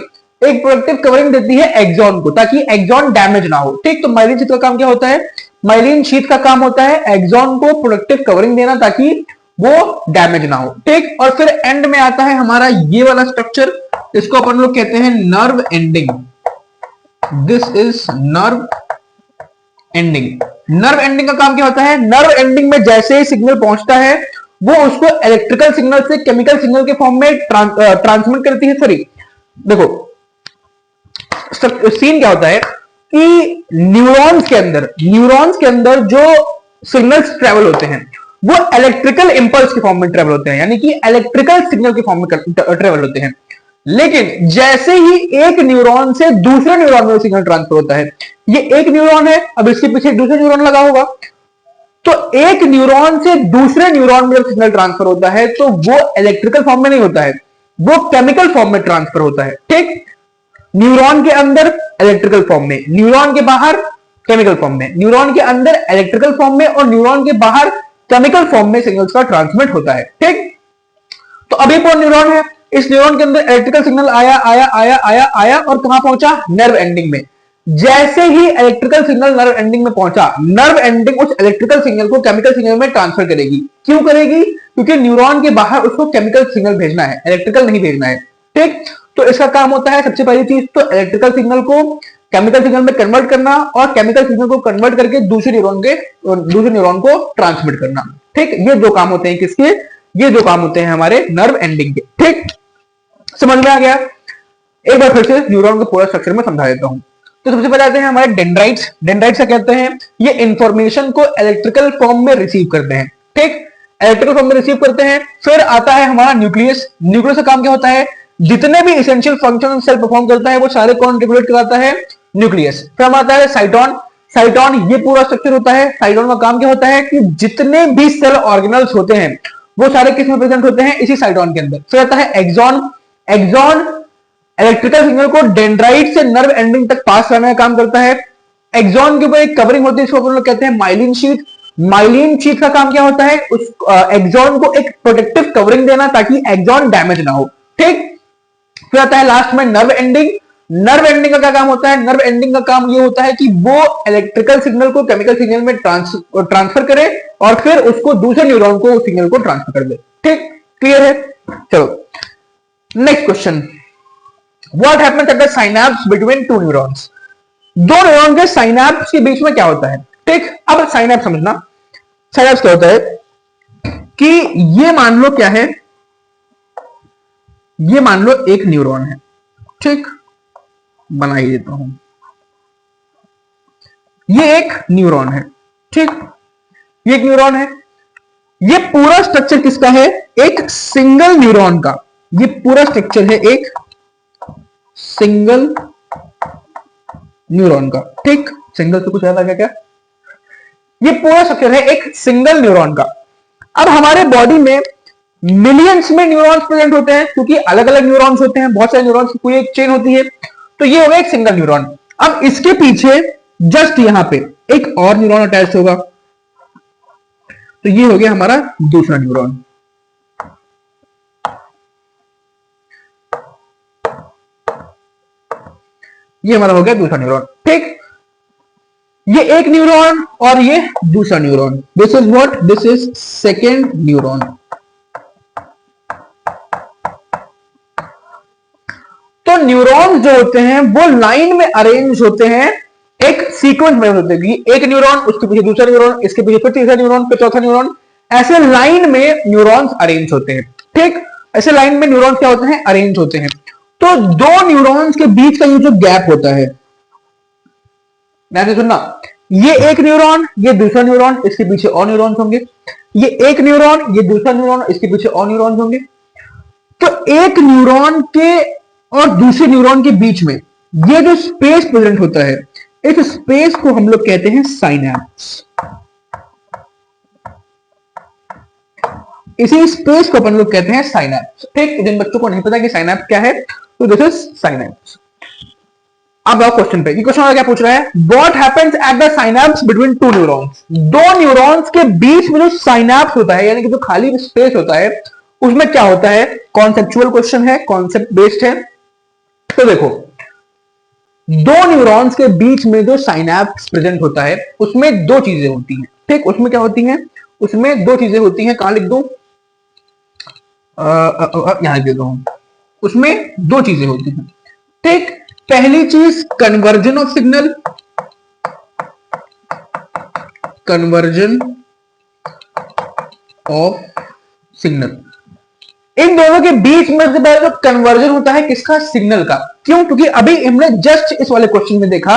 एक प्रोटेक्टिव कवरिंग देती है एक्सॉन को, ताकि एक्सॉन डैमेज ना हो। ठीक, तो माइलिन शीथ का काम क्या होता है? माइलिन शीथ का काम होता है एक्सॉन को प्रोटेक्टिव कवरिंग देना ताकि वो डैमेज ना हो। ठीक, और फिर एंड में आता है हमारा ये वाला स्ट्रक्चर, इसको अपन लोग कहते हैं nerve ending. This is nerve ending. Nerve ending का काम क्या होता है? नर्व एंडिंग में जैसे ही सिग्नल पहुंचता है वो उसको इलेक्ट्रिकल सिग्नल से केमिकल सिग्नल के फॉर्म में ट्रांसमिट करती है। सॉरी, देखो सीन क्या होता है कि न्यूरॉन्स के अंदर जो सिग्नल्स ट्रेवल होते हैं वो इलेक्ट्रिकल इंपल्स के फॉर्म में ट्रेवल होते हैं, यानी कि इलेक्ट्रिकल सिग्नल के फॉर्म में ट्रेवल होते हैं। लेकिन जैसे ही एक न्यूरॉन से दूसरे न्यूरॉन में सिग्नल ट्रांसफर होता है, ये एक न्यूरॉन है, अब इसके पीछे एक दूसरा न्यूरॉन लगा होगा, तो एक न्यूरॉन से दूसरे न्यूरॉन में जब सिग्नल ट्रांसफर होता है तो वो इलेक्ट्रिकल फॉर्म में नहीं होता है, वो केमिकल फॉर्म में ट्रांसफर होता है। ठीक, न्यूरॉन के अंदर इलेक्ट्रिकल फॉर्म में, न्यूरॉन के बाहर केमिकल फॉर्म में, न्यूरॉन के अंदर इलेक्ट्रिकल फॉर्म में और न्यूरॉन के बाहर केमिकल फॉर्म में सिग्नल्स का ट्रांसमिट होता है। ठीक, तो अभी कौन न्यूरॉन है? इस न्यूरॉन के अंदर इलेक्ट्रिकल सिग्नल आया आया आया आया आया और कहां पहुंचा? नर्व एंडिंग में। जैसे ही इलेक्ट्रिकल सिग्नल नर्व एंडिंग में पहुंचा, नर्व एंडिंग उस इलेक्ट्रिकल सिग्नल को केमिकल सिग्नल में ट्रांसफर करेगी। क्यों करेगी? क्योंकि न्यूरॉन के बाहर उसको केमिकल सिग्नल भेजना है, इलेक्ट्रिकल नहीं भेजना है। ठीक, तो इसका काम होता है सबसे पहली चीज तो इलेक्ट्रिकल सिग्नल को केमिकल सिग्नल में कन्वर्ट करना और केमिकल सिग्नल को कन्वर्ट करके दूसरे न्यूरॉन को ट्रांसमिट करना। ठीक, ये दो काम होते हैं किसके? ये दो काम होते हैं हमारे नर्व एंडिंग के। ठीक, समझ में आ गया? एक बार फिर से न्यूरॉन को पूरा स्ट्रक्चर में समझा देता हूं। तो सबसे पहले आते हैं हमारे डेंड्राइट्स। डेंड्राइट्स क्या कहते हैं? ये इंफॉर्मेशन को इलेक्ट्रिकल फॉर्म में रिसीव करते हैं। ठीक, इलेक्ट्रिकल फॉर्म में रिसीव करते हैं। फिर आता है हमारा न्यूक्लियस। न्यूक्लियस का काम क्या होता है? जितने भी इसेंशियल फंक्शन सेल परफॉर्म करता है वो सारे कौन रेगुलेट कराता है? न्यूक्लियस। फिर हम आता है साइटोन। साइटोन ये पूरा स्ट्रक्चर होता है। साइटोन का काम क्या होता है कि जितने भी सेल ऑर्गेनल्स होते हैं वो सारे किस में प्रेजेंट होते हैं? इसी साइटोन के अंदर। फिर आता है एक्सॉन। एक्सॉन इलेक्ट्रिकल सिग्नल को डेंड्राइट से नर्व एंडिंग तक पास करने का काम करता है। एक्सॉन के ऊपर एक कवरिंग होती है, इसको अपन लोग कहते हैं माइलिन शीथ। माइलिन शीथ का काम क्या होता है? उस एक्सॉन को एक प्रोटेक्टिव कवरिंग देना ताकि एक्सॉन डैमेज ना हो। ठीक, फिर आता है लास्ट में नर्व एंडिंग। नर्व एंडिंग का क्या काम होता है? नर्व एंडिंग का काम ये होता है कि वो इलेक्ट्रिकल सिग्नल को केमिकल सिग्नल में ट्रांसफर करे और फिर उसको दूसरे न्यूरॉन को सिग्नल को ट्रांसफर कर दे। ठीक, क्लियर है? चलो next question, what happens at the synapse between two neurons? दो न्यूरॉन के साइनैप्स के बीच में क्या होता है? ठीक, अब साइनैप्स समझना। साइनैप्स क्या होता है कि ये मान लो क्या है, ये मान लो एक न्यूरॉन है। ठीक, बना ही देता हूं, ये एक न्यूरॉन है। ठीक, ये एक न्यूरॉन है। ये पूरा स्ट्रक्चर किसका है? एक सिंगल न्यूरॉन का। ये पूरा स्ट्रक्चर है एक सिंगल न्यूरॉन का। ठीक, सिंगल से कुछ याद आ गया क्या? ये पूरा स्ट्रक्चर है एक सिंगल न्यूरॉन का। अब हमारे बॉडी में मिलियंस में न्यूरॉन्स प्रेजेंट होते हैं क्योंकि अलग अलग न्यूरॉन्स होते हैं, बहुत सारे न्यूरॉन्स की पूरी एक चेन होती है। तो ये हो गया एक सिंगल न्यूरॉन। अब इसके पीछे जस्ट यहां पे एक और न्यूरॉन अटैच होगा, तो ये हो गया हमारा दूसरा न्यूरॉन। ये हमारा हो गया दूसरा न्यूरॉन। ठीक, ये एक न्यूरॉन और ये दूसरा neuron. This is what? This is second neuron. तो न्यूरॉन्स जो होते हैं वो लाइन में अरेंज होते हैं, एक सीक्वेंस में होते हैं। एक न्यूरॉन, उसके पीछे दूसरा न्यूरॉन, इसके पीछे फिर तीसरा न्यूरॉन, फिर चौथा न्यूरॉन, ऐसे लाइन में न्यूरॉन्स अरेंज होते हैं। ठीक, ऐसे लाइन में न्यूरॉन्स क्या होते हैं? अरेंज होते हैं। तो दो न्यूरॉन्स के बीच का ये जो गैप होता है, ध्यान से सुनना, ये एक न्यूरॉन, ये दूसरा न्यूरॉन, इसके पीछे और न्यूरॉन्स होंगे। ये एक न्यूरॉन, ये दूसरा न्यूरॉन, इसके पीछे और न्यूरॉन्स होंगे। तो एक न्यूरॉन के और दूसरे न्यूरॉन के बीच में ये जो स्पेस प्रेजेंट होता है, इस स्पेस को हम लोग कहते हैं साइनैप्स। इसी स्पेस को अपन लोग कहते हैं साइनैप्स। ठीक, जिन बच्चों को नहीं पता कि साइनैप्स क्या है, तो दिस इज साइनैप्स। अब आओ क्वेश्चन पे। ये क्वेश्चन क्या पूछ रहा है, what happens at the synapse between two neurons. दो न्यूरॉन्स के बीच में जो साइनैप्स होता है, यानी कि जो खाली स्पेस होता है, उसमें क्या होता है। कॉन्सेप्चुअल क्वेश्चन है, कॉन्सेप्ट बेस्ड है। तो देखो, दो न्यूरॉन्स के बीच में जो साइनैप्स प्रेजेंट होता है, उसमें दो चीजें होती हैं। ठीक, उसमें क्या होती हैं, उसमें दो चीजें होती हैं। कहां लिख दूं, यहां लिख देता हूं। उसमें दो चीजें होती हैं। ठीक, पहली चीज conversion of signal, conversion of signal. इन दोनों के बीच में सबसे पहले जो कन्वर्जन होता है किसका, सिग्नल का। क्यों, क्योंकि अभी हमने जस्ट इस वाले क्वेश्चन में देखा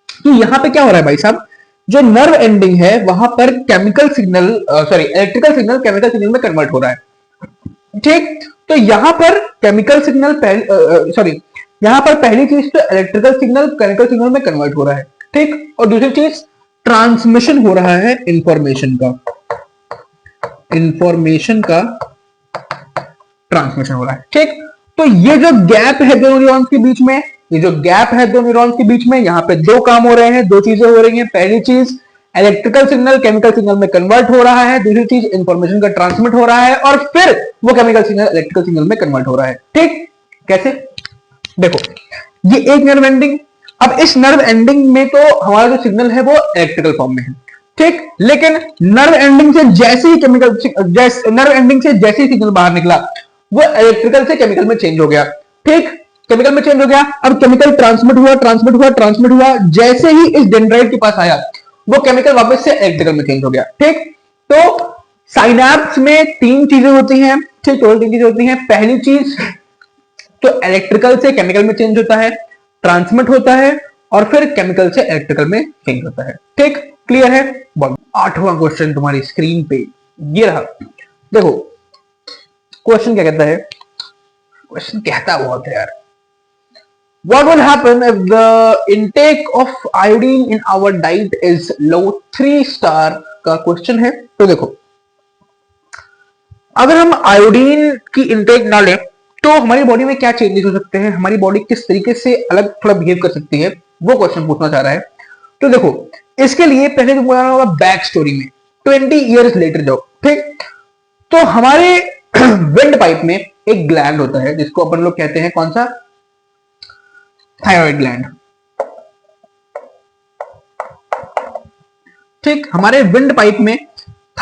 कि यहां पे क्या हो रहा है भाई साहब, जो नर्व एंडिंग है वहां पर chemical signal, sorry electrical signal chemical signal में कन्वर्ट हो रहा है। ठीक, तो यहां पर केमिकल सिग्नल सॉरी यहां पर पहली चीज तो इलेक्ट्रिकल सिग्नल केमिकल सिग्नल में कन्वर्ट हो रहा है। ठीक, और दूसरी चीज ट्रांसमिशन हो रहा है इंफॉर्मेशन का, इंफॉर्मेशन का ट्रांसमिशन हो रहा है। ठीक, तो ये जो गैप है दो न्यूरॉन्स के बीच में, ये जो गैप है दो न्यूरॉन्स के बीच में, यहां पे दो काम हो रहे हैं, दो चीजें हो रही हैं। पहली चीज इलेक्ट्रिकल सिग्नल केमिकल सिग्नल में कन्वर्ट हो रहा है, दूसरी चीज इंफॉर्मेशन का ट्रांसमिट हो रहा है, और फिर वो केमिकल सिग्नल इलेक्ट्रिकल सिग्नल में कन्वर्ट हो रहा है। ठीक, कैसे, देखो ये एक नर्व एंडिंग। अब इस नर्व एंडिंग में तो हमारा जो सिग्नल है वो इलेक्ट्रिकल फॉर्म में है। ठीक, लेकिन नर्व एंडिंग से जैसे ही नर्व एंडिंग से जैसे ही सिग्नल बाहर निकला, वो इलेक्ट्रिकल से केमिकल में चेंज हो गया। ठीक, केमिकल में चेंज हो गया। अब केमिकल ट्रांसमिट हुआ, ट्रांसमिट हुआ, ट्रांसमिट हुआ, जैसे ही इस डेंड्राइट के पास आया, वो केमिकल वापस से इलेक्ट्रिकल में चेंज हो गया। ठीक, तो साइनैप्स में तीन चीजें होती हैं। ठीक, टोटल तीन चीजें होती हैं। पहली चीज तो इलेक्ट्रिकल से केमिकल में चेंज होता है, ट्रांसमिट होता है, और फिर केमिकल से इलेक्ट्रिकल में चेंज होता है। ठीक, क्लियर है। आठवां क्वेश्चन तुम्हारी स्क्रीन पे ये रहा। देखो क्वेश्चन क्या कहता है, क्वेश्चन कहता बहुत है यार, what will happen if the intake of iodine in our diet is low, 3 star का क्वेश्चन है। तो देखो, अगर हम आयोडीन की इंटेक ना लें तो हमारी बॉडी में क्या चेंजेस हो सकते हैं, हमारी बॉडी किस तरीके से अलग थोड़ा बिहेव कर सकती है, वो क्वेश्चन पूछना चाह रहा है। तो देखो, इसके लिए पहले तुमको जाना होगा बैक स्टोरी में, 20 ईयर्स लेटर जाओ। ठीक, तो हमारे विंड पाइप में एक ग्लैंड होता है जिसको अपन लोग कहते हैं कौन सा, थायराइड ग्लैंड। ठीक, हमारे विंड पाइप में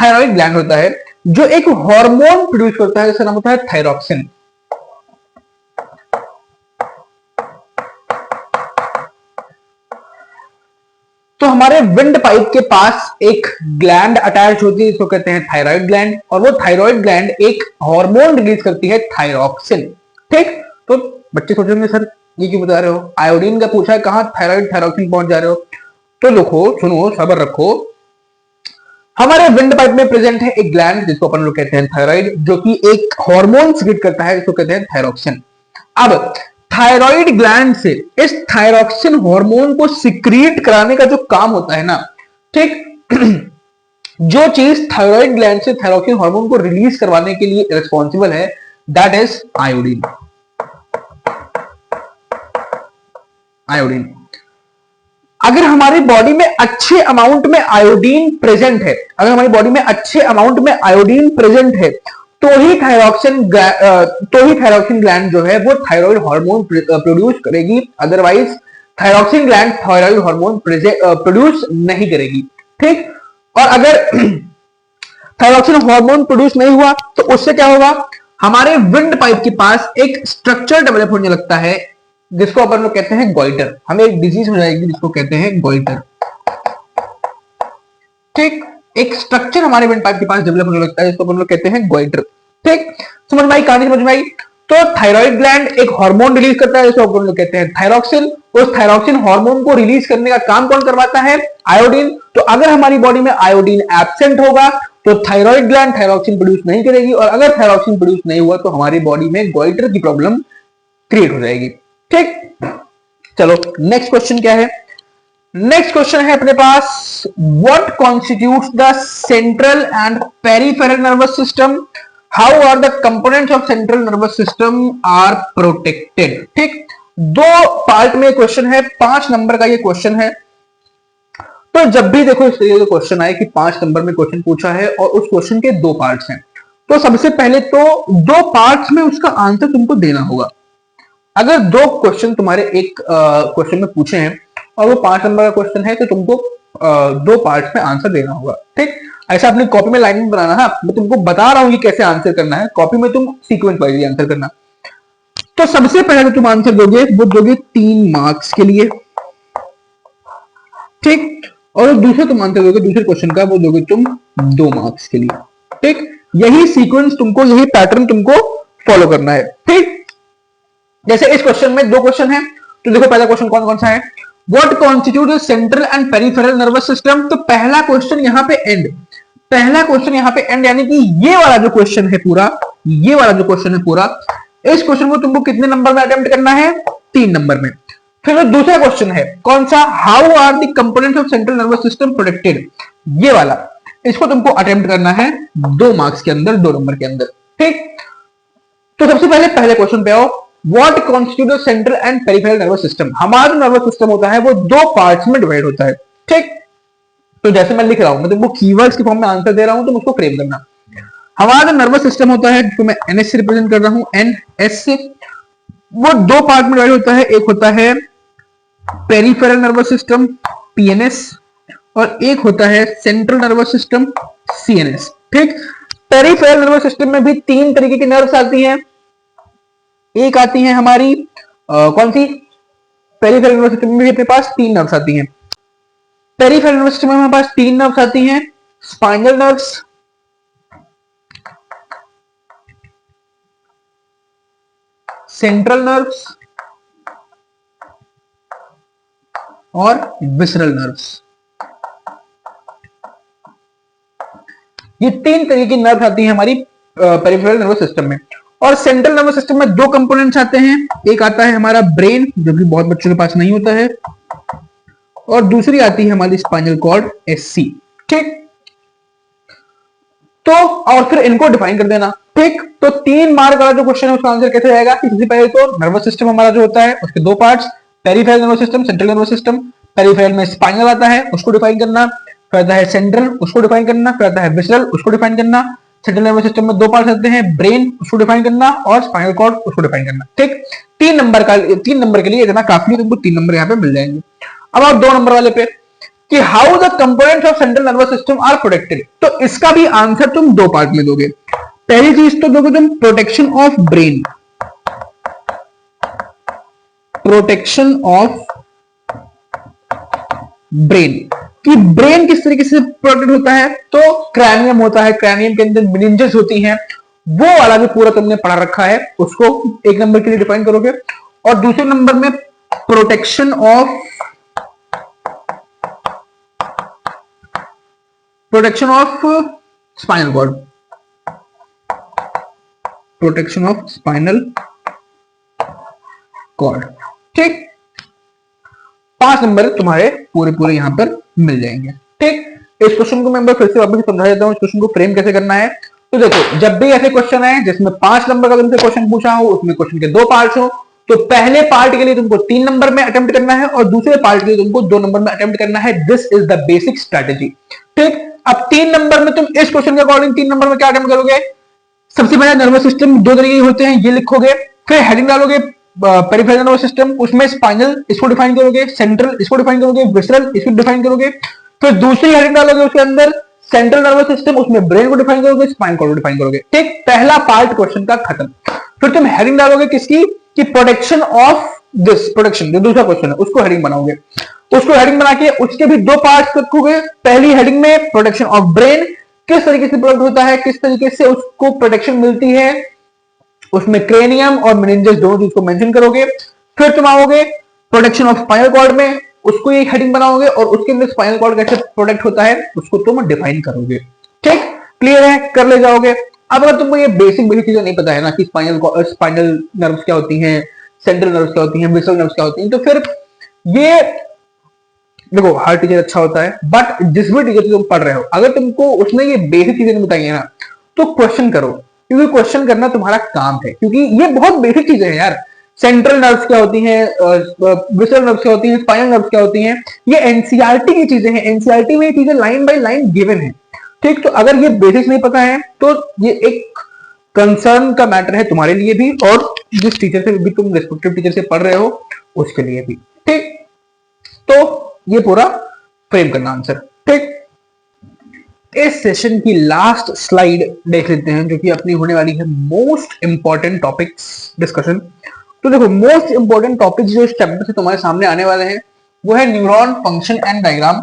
थायराइड ग्लैंड होता है जो एक हार्मोन प्रोड्यूस करता है, जिसका नाम होता है थायरॉक्सिन। तो हमारे विंड पाइप के पास एक ग्लैंड अटैच होती है जिसको कहते हैं थायराइड ग्लैंड, और वो थायराइड ग्लैंड एक हार्मोन रिलीज करती है थायरॉक्सिन। ठीक, तो बच्चे सोचेंगे सर ये क्यों बता रहे हो, आयोडीन का पूछा है, कहां थायराइड थायरॉक्सिन पहुंच जा रहे हो। तो देखो सुनो, सब्र रखो। हमारे विंड पाइप में प्रेजेंट है एक ग्लैंड जिसको अपन लोग कहते हैं थायराइड, जो कि एक हार्मोन सिक्रेट करता है जिसको कहते हैं थायरॉक्सिन। अब थायराइड ग्लैंड से इस थायरॉक्सिन हार्मोन को सिक्रीट कराने का जो काम होता है ना, ठीक, जो चीज थायराइड ग्लैंड से थायरॉक्सिन हार्मोन को रिलीज करवाने के लिए रिस्पॉन्सिबल है, दैट इज आयोडीन। आयोडीन, अगर हमारी बॉडी में अच्छे अमाउंट में आयोडीन प्रेजेंट है, अगर हमारी बॉडी में अच्छे अमाउंट में आयोडीन प्रेजेंट है, तो ही थायरॉक्सिन ग्लैंड जो है वो थायराइड हार्मोन प्रोड्यूस करेगी, otherwise thyroxine gland thyroid hormone produce नहीं करेगी। ठीक, और अगर थायरॉक्सिन हार्मोन प्रोड्यूस नहीं हुआ तो उससे क्या होगा, हमारे विंड पाइप के पास एक स्ट्रक्चर डेवलप होने लगता है जिसको अपन लोग कहते हैं गोइटर। हमें एक डिजीज हो जाएगी जिसको कहते हैं गोइटर। ठीक, एक स्ट्रक्चर हमारे विंड पाइप के पास डेवलप होने लगता है जिसको अपन लोग कहते हैं गोइटर। ठीक, समझ में आई कहानी, समझ में आई। तो थायराइड ग्लैंड एक हार्मोन रिलीज करता है जिसको अपन लोग कहते हैं थायरॉक्सिन। उस थायरॉक्सिन हार्मोन को रिलीज करने का काम कौन करवाता है, आयोडीन। तो अगर हमारी बॉडी में आयोडीन एब्सेंट होगा तो थायराइड ग्लैंड थायरॉक्सिन प्रोड्यूस नहीं करेगी, और अगर थायरॉक्सिन प्रोड्यूस नहीं हुआ तो हमारी बॉडी में गोइटर की प्रॉब्लम क्रिएट हो जाएगी। ठीक, चलो नेक्स्ट क्वेश्चन क्या है। नेक्स्ट क्वेश्चन है अपने पास, what constitutes the central and peripheral nervous system, how are the components of central nervous system are protected. ठीक, दो पार्ट में क्वेश्चन है, 5 नंबर का ये क्वेश्चन है। तो जब भी देखो इस तरीके का क्वेश्चन आए कि 5 नंबर में क्वेश्चन पूछा है और उस क्वेश्चन के 2 पार्ट्स हैं, तो सबसे पहले तो 2 पार्ट्स में उसका आंसर तुमको देना होगा। अगर 2 क्वेश्चन तुम्हारे एक क्वेश्चन में पूछे हैं और वो 5 नंबर का क्वेश्चन है, तो तुमको 2 पार्ट्स में आंसर देना होगा। ठीक, ऐसा अपनी कॉपी में लाइन बनाना है। मैं तुमको बता रहा हूं कि कैसे आंसर करना है, कॉपी में तुम सीक्वेंस वाइज आंसर करना। तो सबसे पहले तो तुम आंसर दोगे, वो दोगे 3 मार्क्स के लिए। ठीक, और दूसरे तुम आंसर दोगे दूसरे क्वेश्चन का, वो दोगे तुम 2 मार्क्स के लिए। ठीक, यही सीक्वेंस तुमको, यही पैटर्न तुमको फॉलो करना है। ठीक, जैसे इस क्वेश्चन में 2 क्वेश्चन है, तो देखो पहला क्वेश्चन कौन कौन सा है, what constitute central and peripheral nervous system. तो पहला क्वेश्चन यहाँ पे एंड, पहला क्वेश्चन यहाँ पे एंड, यानी कि ये वाला जो क्वेश्चन है पूरा, ये वाला जो क्वेश्चन है पूरा, इस क्वेश्चन को तुमको कितने नंबर में अटेम्प्ट करना है, 3 नंबर में। फिर दूसरा क्वेश्चन है कौन सा, how are the components of central nervous system protected, ये वाला, इसको तुमको अटेम्प्ट करना है 2 मार्क्स के अंदर, 2 नंबर के अंदर। ठीक, तो सबसे पहले क्वेश्चन पे आओ, what constitute central and peripheral nervous system. हमारा जो नर्वस सिस्टम होता है वो 2 पार्ट्स में डिवाइड होता है। ठीक, तो जैसे मैं लिख रहा हूं, मैं तुमको कीवर्ड्स की फॉर्म में आंसर दे रहा हूं, तुम उसको फ्रेम करना। हमारा जो नर्वस सिस्टम होता है, जिसको मैं एनएस से रिप्रेजेंट कर रहा हूं, एनएस से, वो 2 पार्ट में डिवाइड होता है। एक होता है पेरिफेरल नर्वस सिस्टम, पीएनएस, और एक होता है सेंट्रल नर्वस सिस्टम, सीएनएस। ठीक, पेरिफेरल नर्वस सिस्टम में भी 3 तरीके की नर्व्स आती हैं। एक आती है हमारी कौन सी, पेरिफेरल नर्वस सिस्टम में भी अपने पास 3 नर्व्स आती हैं। पेरिफेरल नर्वस सिस्टम में हमारे पास 3 नर्व्स आती हैं, स्पाइनल नर्व्स, सेंट्रल नर्व्स और विसरल नर्व्स। ये 3 तरीके की नर्व्स आती हैं हमारी पेरिफेरल नर्वस सिस्टम में। और सेंट्रल नर्वस सिस्टम में 2 कंपोनेंट्स आते हैं, एक आता है हमारा ब्रेन, जो कि बहुत बच्चों के पास नहीं होता है, और दूसरी आती है हमारी स्पाइनल कॉर्ड, एससी। ठीक, तो और फिर इनको डिफाइन कर देना। ठीक, तो 3 मार्क वाला जो क्वेश्चन है उसका आंसर कैसे आएगा कि सबसे पहले तो नर्वस सिस्टम हमारा जो होता है उसके 2 parts, peripheral nervous system, central nervous system. Peripheral में स्पाइनल आता है, उसको डिफाइन करना, फिर आता है सेंट्रल, उसको डिफाइन करना, फिर आता है विसरल, उसको डिफाइन करना। सेंट्रल नर्वस सिस्टम में 2 पार्ट्स आते हैं, ब्रेन, उसको डिफाइन करना, और स्पाइनल कॉर्ड, उसको डिफाइन करना। ठीक, 3 नंबर के लिए इतना काफी है, तुमको 3 नंबर यहाँ पे मिल जाएंगे। अब आप 2 नंबर वाले पे कि how the components of central nervous system are protected. तो इसका भी आंसर तुम 2 पार्ट में दोगे। पहली चीज तो दोगे तुम protection of brain, protection of brain, कि ब्रेन किस तरीके से प्रोटेक्ट होता है। तो क्रैनियम होता है, क्रैनियम के अंदर मेनिंजेस होती हैं, वो वाला भी पूरा तुमने पढ़ा रखा है, उसको 1 नंबर के लिए डिफाइन करोगे। और दूसरे नंबर में protection of spinal cord, protection of spinal cord. ठीक, 5 नंबर तुम्हारे पूरे यहां पर मिल जाएंगे। ठीक, इस क्वेश्चन को मैं फिर से वापस समझा देता हूं, इस क्वेश्चन को फ्रेम कैसे करना है। तो देखो, जब भी ऐसे क्वेश्चन आए जिसमें 5 नंबर का तुमसे क्वेश्चन पूछा हो, उसमें क्वेश्चन के 2 पार्ट्स हो, तो पहले पार्ट के लिए तुमको 3 नंबर में अटेम्प्ट करना है और दूसरे पार्ट के लिए तुमको 2 नंबर में अटेम्प्ट करना है। This is the basic strategy. ठीक, अब 3 नंबर में तुम इस क्वेश्चन के अकॉर्डिंग 3 नंबर में क्या अटेम्प्ट करोगे, सबसे पहले नर्वस सिस्टम 2 तरीके के होते हैं, ये लिखोगे, फिर हेडिंग डालोगे पेरिफेरल नर्वस सिस्टम, उसमें स्पाइनल इसको डिफाइन करोगे, सेंट्रल इसको डिफाइन करोगे, विसरल इसको डिफाइन करोगे, फिर दूसरी हेडिंग डालोगे उसके अंदर सेंट्रल नर्वस सिस्टम, उसमें ब्रेन को डिफाइन करोगे, स्पाइन को डिफाइन करोगे। ठीक, पहला पार्ट क्वेश्चन का खत्म। फिर तुम हेडिंग डालोगे किसकी, कि प्रोटेक्शन ऑफ दिस, प्रोटेक्शन जो दूसरा क्वेश्चन है उसको हेडिंग बनाओगे, उसको हेडिंग बना के उसके भी 2 पार्ट्स रखोगे। पहली हेडिंग में प्रोटेक्शन ऑफ ब्रेन, किस तरीके से प्रोटेक्ट होता है, किस तरीके से उसको प्रोटेक्शन मिलती है, उसमें क्रेनियम और मेनिंजेस दोनों चीज को मेंशन करोगे। फिर तुम आओगे प्रोटेक्शन ऑफ स्पाइनल कॉर्ड में, उसको एक हेडिंग बनाओगे और उसके अंदर स्पाइनल कॉर्ड कैसे प्रोटेक्ट होता है उसको तुम डिफाइन करोगे। ठीक, क्लियर है, कर ले जाओगे। अब अगर तुमको ये बेसिक चीजें नहीं पता है ना कि स्पाइनल नर्व्स क्या होती हैं, सेंट्रल नर्व्स क्या होती हैं, विसरल नर्व्स क्या होती हैं, तो फिर ये देखो हर टीचर अच्छा होता है, बट जिस भी टीचर तुम पढ़ रहे हो अगर तुमको उसने ये बेसिक चीजें नहीं बताई है ना, तो क्वेश्चन करो, क्योंकि क्वेश्चन करना तुम्हारा काम है, क्योंकि ये बहुत बेसिक चीजें हैं यार। सेंट्रल नर्व्स क्या होती हैं, विसरल नर्व्स क्या होती हैं, स्पाइनल नर्व्स क्या होती हैं, ये एनसीईआरटी की चीजें हैं। एनसीईआरटी में ये चीजें लाइन बाय लाइन गिवन है। ठीक, तो अगर ये बेसिक्स नहीं पता है तो ये एक कंसर्न का मैटर है तुम्हारे लिए भी, और जिस टीचर से भी तुम रिस्पेक्टिव टीचर से पढ़ रहे हो उसके लिए भी। ठीक, तो ये पूरा फ्रेम करना आंसर। ठीक, इस सेशन की लास्ट स्लाइड देख लेते हैं जो कि अपनी होने वाली है मोस्ट इंपॉर्टेंट टॉपिक्स डिस्कशन। तो देखो, मोस्ट इंपॉर्टेंट टॉपिक्स जो इस चैप्टर से तुम्हारे सामने आने वाले हैं वो है न्यूरॉन फंक्शन एंड डायग्राम।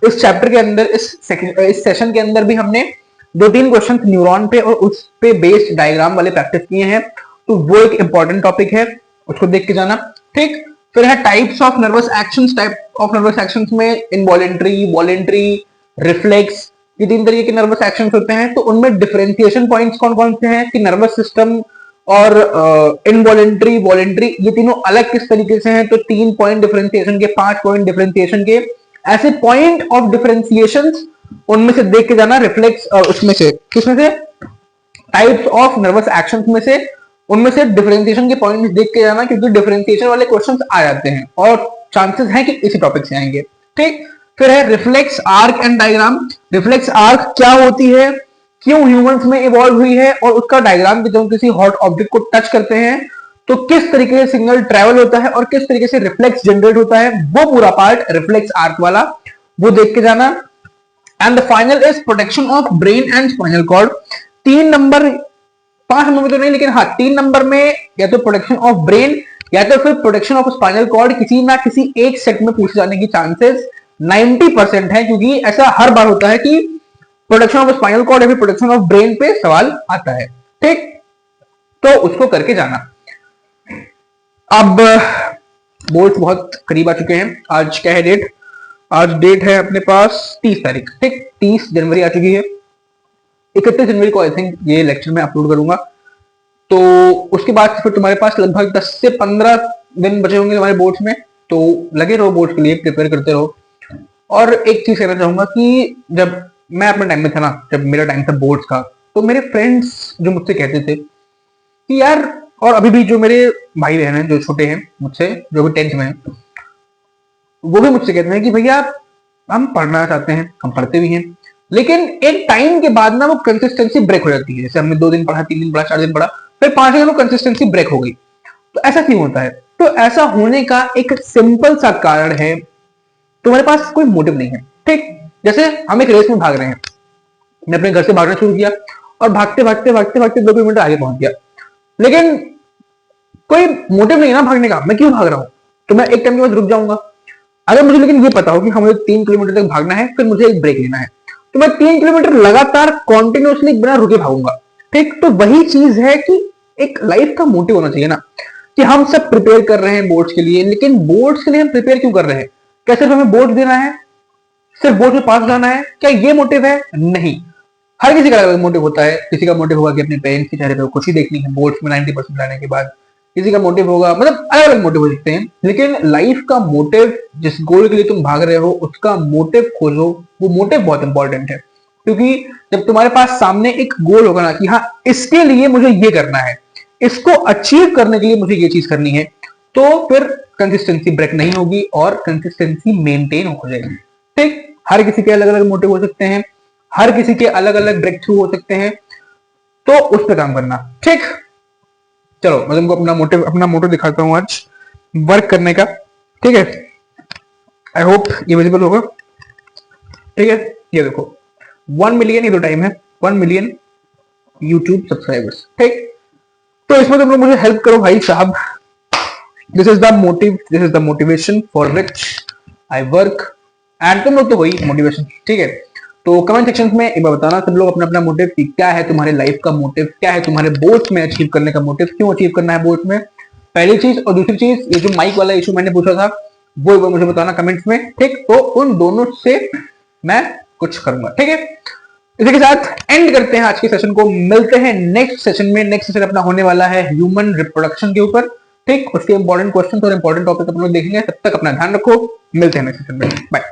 इस चैप्टर के अंदर, इस सेशन के अंदर भी हमने 2-3 क्वेश्चन न्यूरॉन पे और उस पे बेस्ड डायग्राम वाले प्रैक्टिस किए हैं, तो वो एक इंपॉर्टेंट टॉपिक है, उसको देख के जाना। ठीक, फिर है types of nervous actions. Type of nervous actions में इनवॉलेंट्री, वॉलेंट्री, रिफ्लेक्स, ये 3 तरीके के नर्वस एक्शंस होते हैं। तो उनमें डिफरेंशिएशन पॉइंट्स कौन कौन से हैं कि नर्वस सिस्टम और इनवॉलेंट्री, वॉलेंट्री ये तीनों अलग किस तरीके से हैं। तो 3 पॉइंट डिफरेंशिएशन के, 5 पॉइंट डिफरेंशिएशन के, ऐसे पॉइंट ऑफ डिफरेंशिएशन उनमें से देख के जाना। रिफ्लेक्स उसमें से, किसमें से, टाइप्स ऑफ नर्वस एक्शंस में से, उनमें से डिफरेंशिएशन के पॉइंट्स देख के जाना, क्योंकि डिफरेंशिएशन वाले क्वेश्चंस आ जाते हैं और चांसेस हैं कि इसी टॉपिक से आएंगे। ठीक, फिर है reflex arc and diagram. Reflex arc क्या होती है, क्यों ह्यूमंस में इवॉल्व हुई है, और उसका डायग्राम भी, जब किसी हॉट ऑब्जेक्ट को टच करते हैं तो किस तरीके से सिग्नल ट्रेवल होता है और किस तरीके से रिफ्लेक्स जनरेट होता है, वो पूरा पार्ट रिफ्लेक्स आर्क वाला, वो देख के जाना। And final is protection of brain and spinal cord. 3 number, 5 number में तो नहीं, लेकिन हाँ 3 नंबर में या तो प्रोटेक्शन ऑफ ब्रेन या तो फिर प्रोटेक्शन ऑफ स्पाइनल कॉर्ड, किसी ना किसी एक सेट में पूछे जाने की चांसेस 90% है, क्योंकि ऐसा हर बार होता है कि प्रोटेक्शन ऑफ स्पाइनल कॉर्ड या फिर प्रोटेक्शन ऑफ ब्रेन पे सवाल आता है। ठीक, तो उसको करके जाना। अब बोर्ड्स बहुत करीब आ चुके हैं। आज क्या है डेट, आज डेट है अपने पास 30 तारीख। ठीक, 30 जनवरी आ चुकी है। 31 जनवरी को आई थिंक ये लेक्चर मैं अपलोड करूंगा। तो उसके बाद फिर तुम्हारे पास लगभग 10 से 15 दिन बचे होंगे तुम्हारे बोर्ड्स में। तो लगे रहो बोर्ड्स के लिए, प्रिपेयर करते रहो। और एक चीज कहना चाहूंगा कि जब मैं अपने टाइम में था ना, जब मेरा टाइम था बोर्ड्स का, तो मेरे फ्रेंड्स जो मुझसे कहते थे कि यार, और अभी भी जो मेरे भाई बहन हैं जो छोटे हैं मुझसे, जो भी 10th में हैं, वो भी मुझसे कहते हैं कि भैया हम पढ़ना चाहते हैं, हम पढ़ते भी हैं, लेकिन एक टाइम के बाद ना वो कंसिस्टेंसी ब्रेक हो जाती है। जैसे हमने 2 दिन पढ़ा, 3 दिन पढ़ा, 4 दिन पढ़ा, फिर 5 दिन वो कंसिस्टेंसी ब्रेक हो गई। तो ऐसा क्यों होता है? तो ऐसा होने का एक सिंपल सा कारण है, तुम्हारे पास कोई मोटिव नहीं है। ठीक, जैसे हम एक रेस में भाग रहे हैं, मैं अपने घर से भागना शुरू किया और भागते भागते भागते भागते 2 किलोमीटर आगे पहुंच गया, लेकिन कोई मोटिव नहीं है ना भागने का, मैं क्यों भाग रहा हूं? तो मैं एक टाइम के बाद रुक जाऊंगा। अगर मुझे लेकिन ये पता हो कि हमें 3 किलोमीटर तक भागना है, फिर मुझे एक ब्रेक लेना है, तो मैं 3 किलोमीटर लगातार कॉन्टिन्यूसली बिना रुके भागूंगा। ठीक, तो वही चीज है कि एक लाइफ का मोटिव होना चाहिए ना, कि हम सब प्रिपेयर कर रहे हैं बोर्ड्स के लिए, लेकिन बोर्ड्स के लिए हम प्रिपेयर क्यों कर रहे हैं? क्या सिर्फ हमें बोर्ड देना है, सिर्फ बोर्ड में पास जाना है, क्या ये मोटिव है? नहीं, हर किसी का अलग मोटिव होता है। किसी का मोटिव होगा कि अपने पेरेंट्स के चेहरे पे खुशी देखनी है बोर्ड्स में 90% लाने के बाद, किसी का मोटिव होगा, मतलब अलग अलग मोटिव हो सकते हैं, लेकिन लाइफ का मोटिव, जिस गोल के लिए तुम भाग रहे हो उसका मोटिव खोजो। वो मोटिव बहुत इंपॉर्टेंट है, क्योंकि जब तुम्हारे पास सामने एक गोल होगा ना कि हाँ इसके लिए मुझे ये करना है, इसको अचीव करने के लिए मुझे ये चीज करनी है, तो फिर कंसिस्टेंसी ब्रेक नहीं होगी और कंसिस्टेंसी मेंटेन हो जाएगी। ठीक, हर किसी के अलग अलग मोटिव हो सकते हैं, हर किसी के अलग अलग ब्रेक थ्रू हो सकते हैं, तो उस पर काम करना। ठीक, चलो मैं तुमको अपना मोटिव दिखाता हूं आज वर्क करने का। ठीक है, आई होप ये विजिबल होगा। ठीक है, ये देखो 1 मिलियन, ये तो टाइम है 1 मिलियन यूट्यूब सब्सक्राइबर्स। ठीक, तो इसमें तुम लोग मुझे हेल्प करो भाई साहब। This is the motive, this is the motivation for which I work, and तुम लोग तो वही मोटिवेशन। ठीक है, तो कमेंट सेक्शन में एक बार बताना सब लोग अपना अपना मोटिव, क्या है तुम्हारे लाइफ का मोटिव, क्या है तुम्हारे बोर्ड्स में अचीव करने का मोटिव, क्यों अचीव करना है बोर्ड्स में, पहली चीज। और दूसरी चीज, ये जो माइक वाला इशू मैंने पूछा था वो मुझे बताना कमेंट्स में। ठीक, तो उन दोनों से मैं कुछ करूंगा। ठीक है, इसी के साथ एंड करते हैं आज के सेशन को। मिलते हैं नेक्स्ट सेशन में। नेक्स्ट सेशन अपना होने वाला है ह्यूमन रिप्रोडक्शन के ऊपर। ठीक, उसके इंपॉर्टेंट क्वेश्चन और इंपॉर्टेंट टॉपिक अपन लोग देखेंगे। तब तक अपना ध्यान रखो, मिलते हैं नेक्स्ट सेशन में, बाय।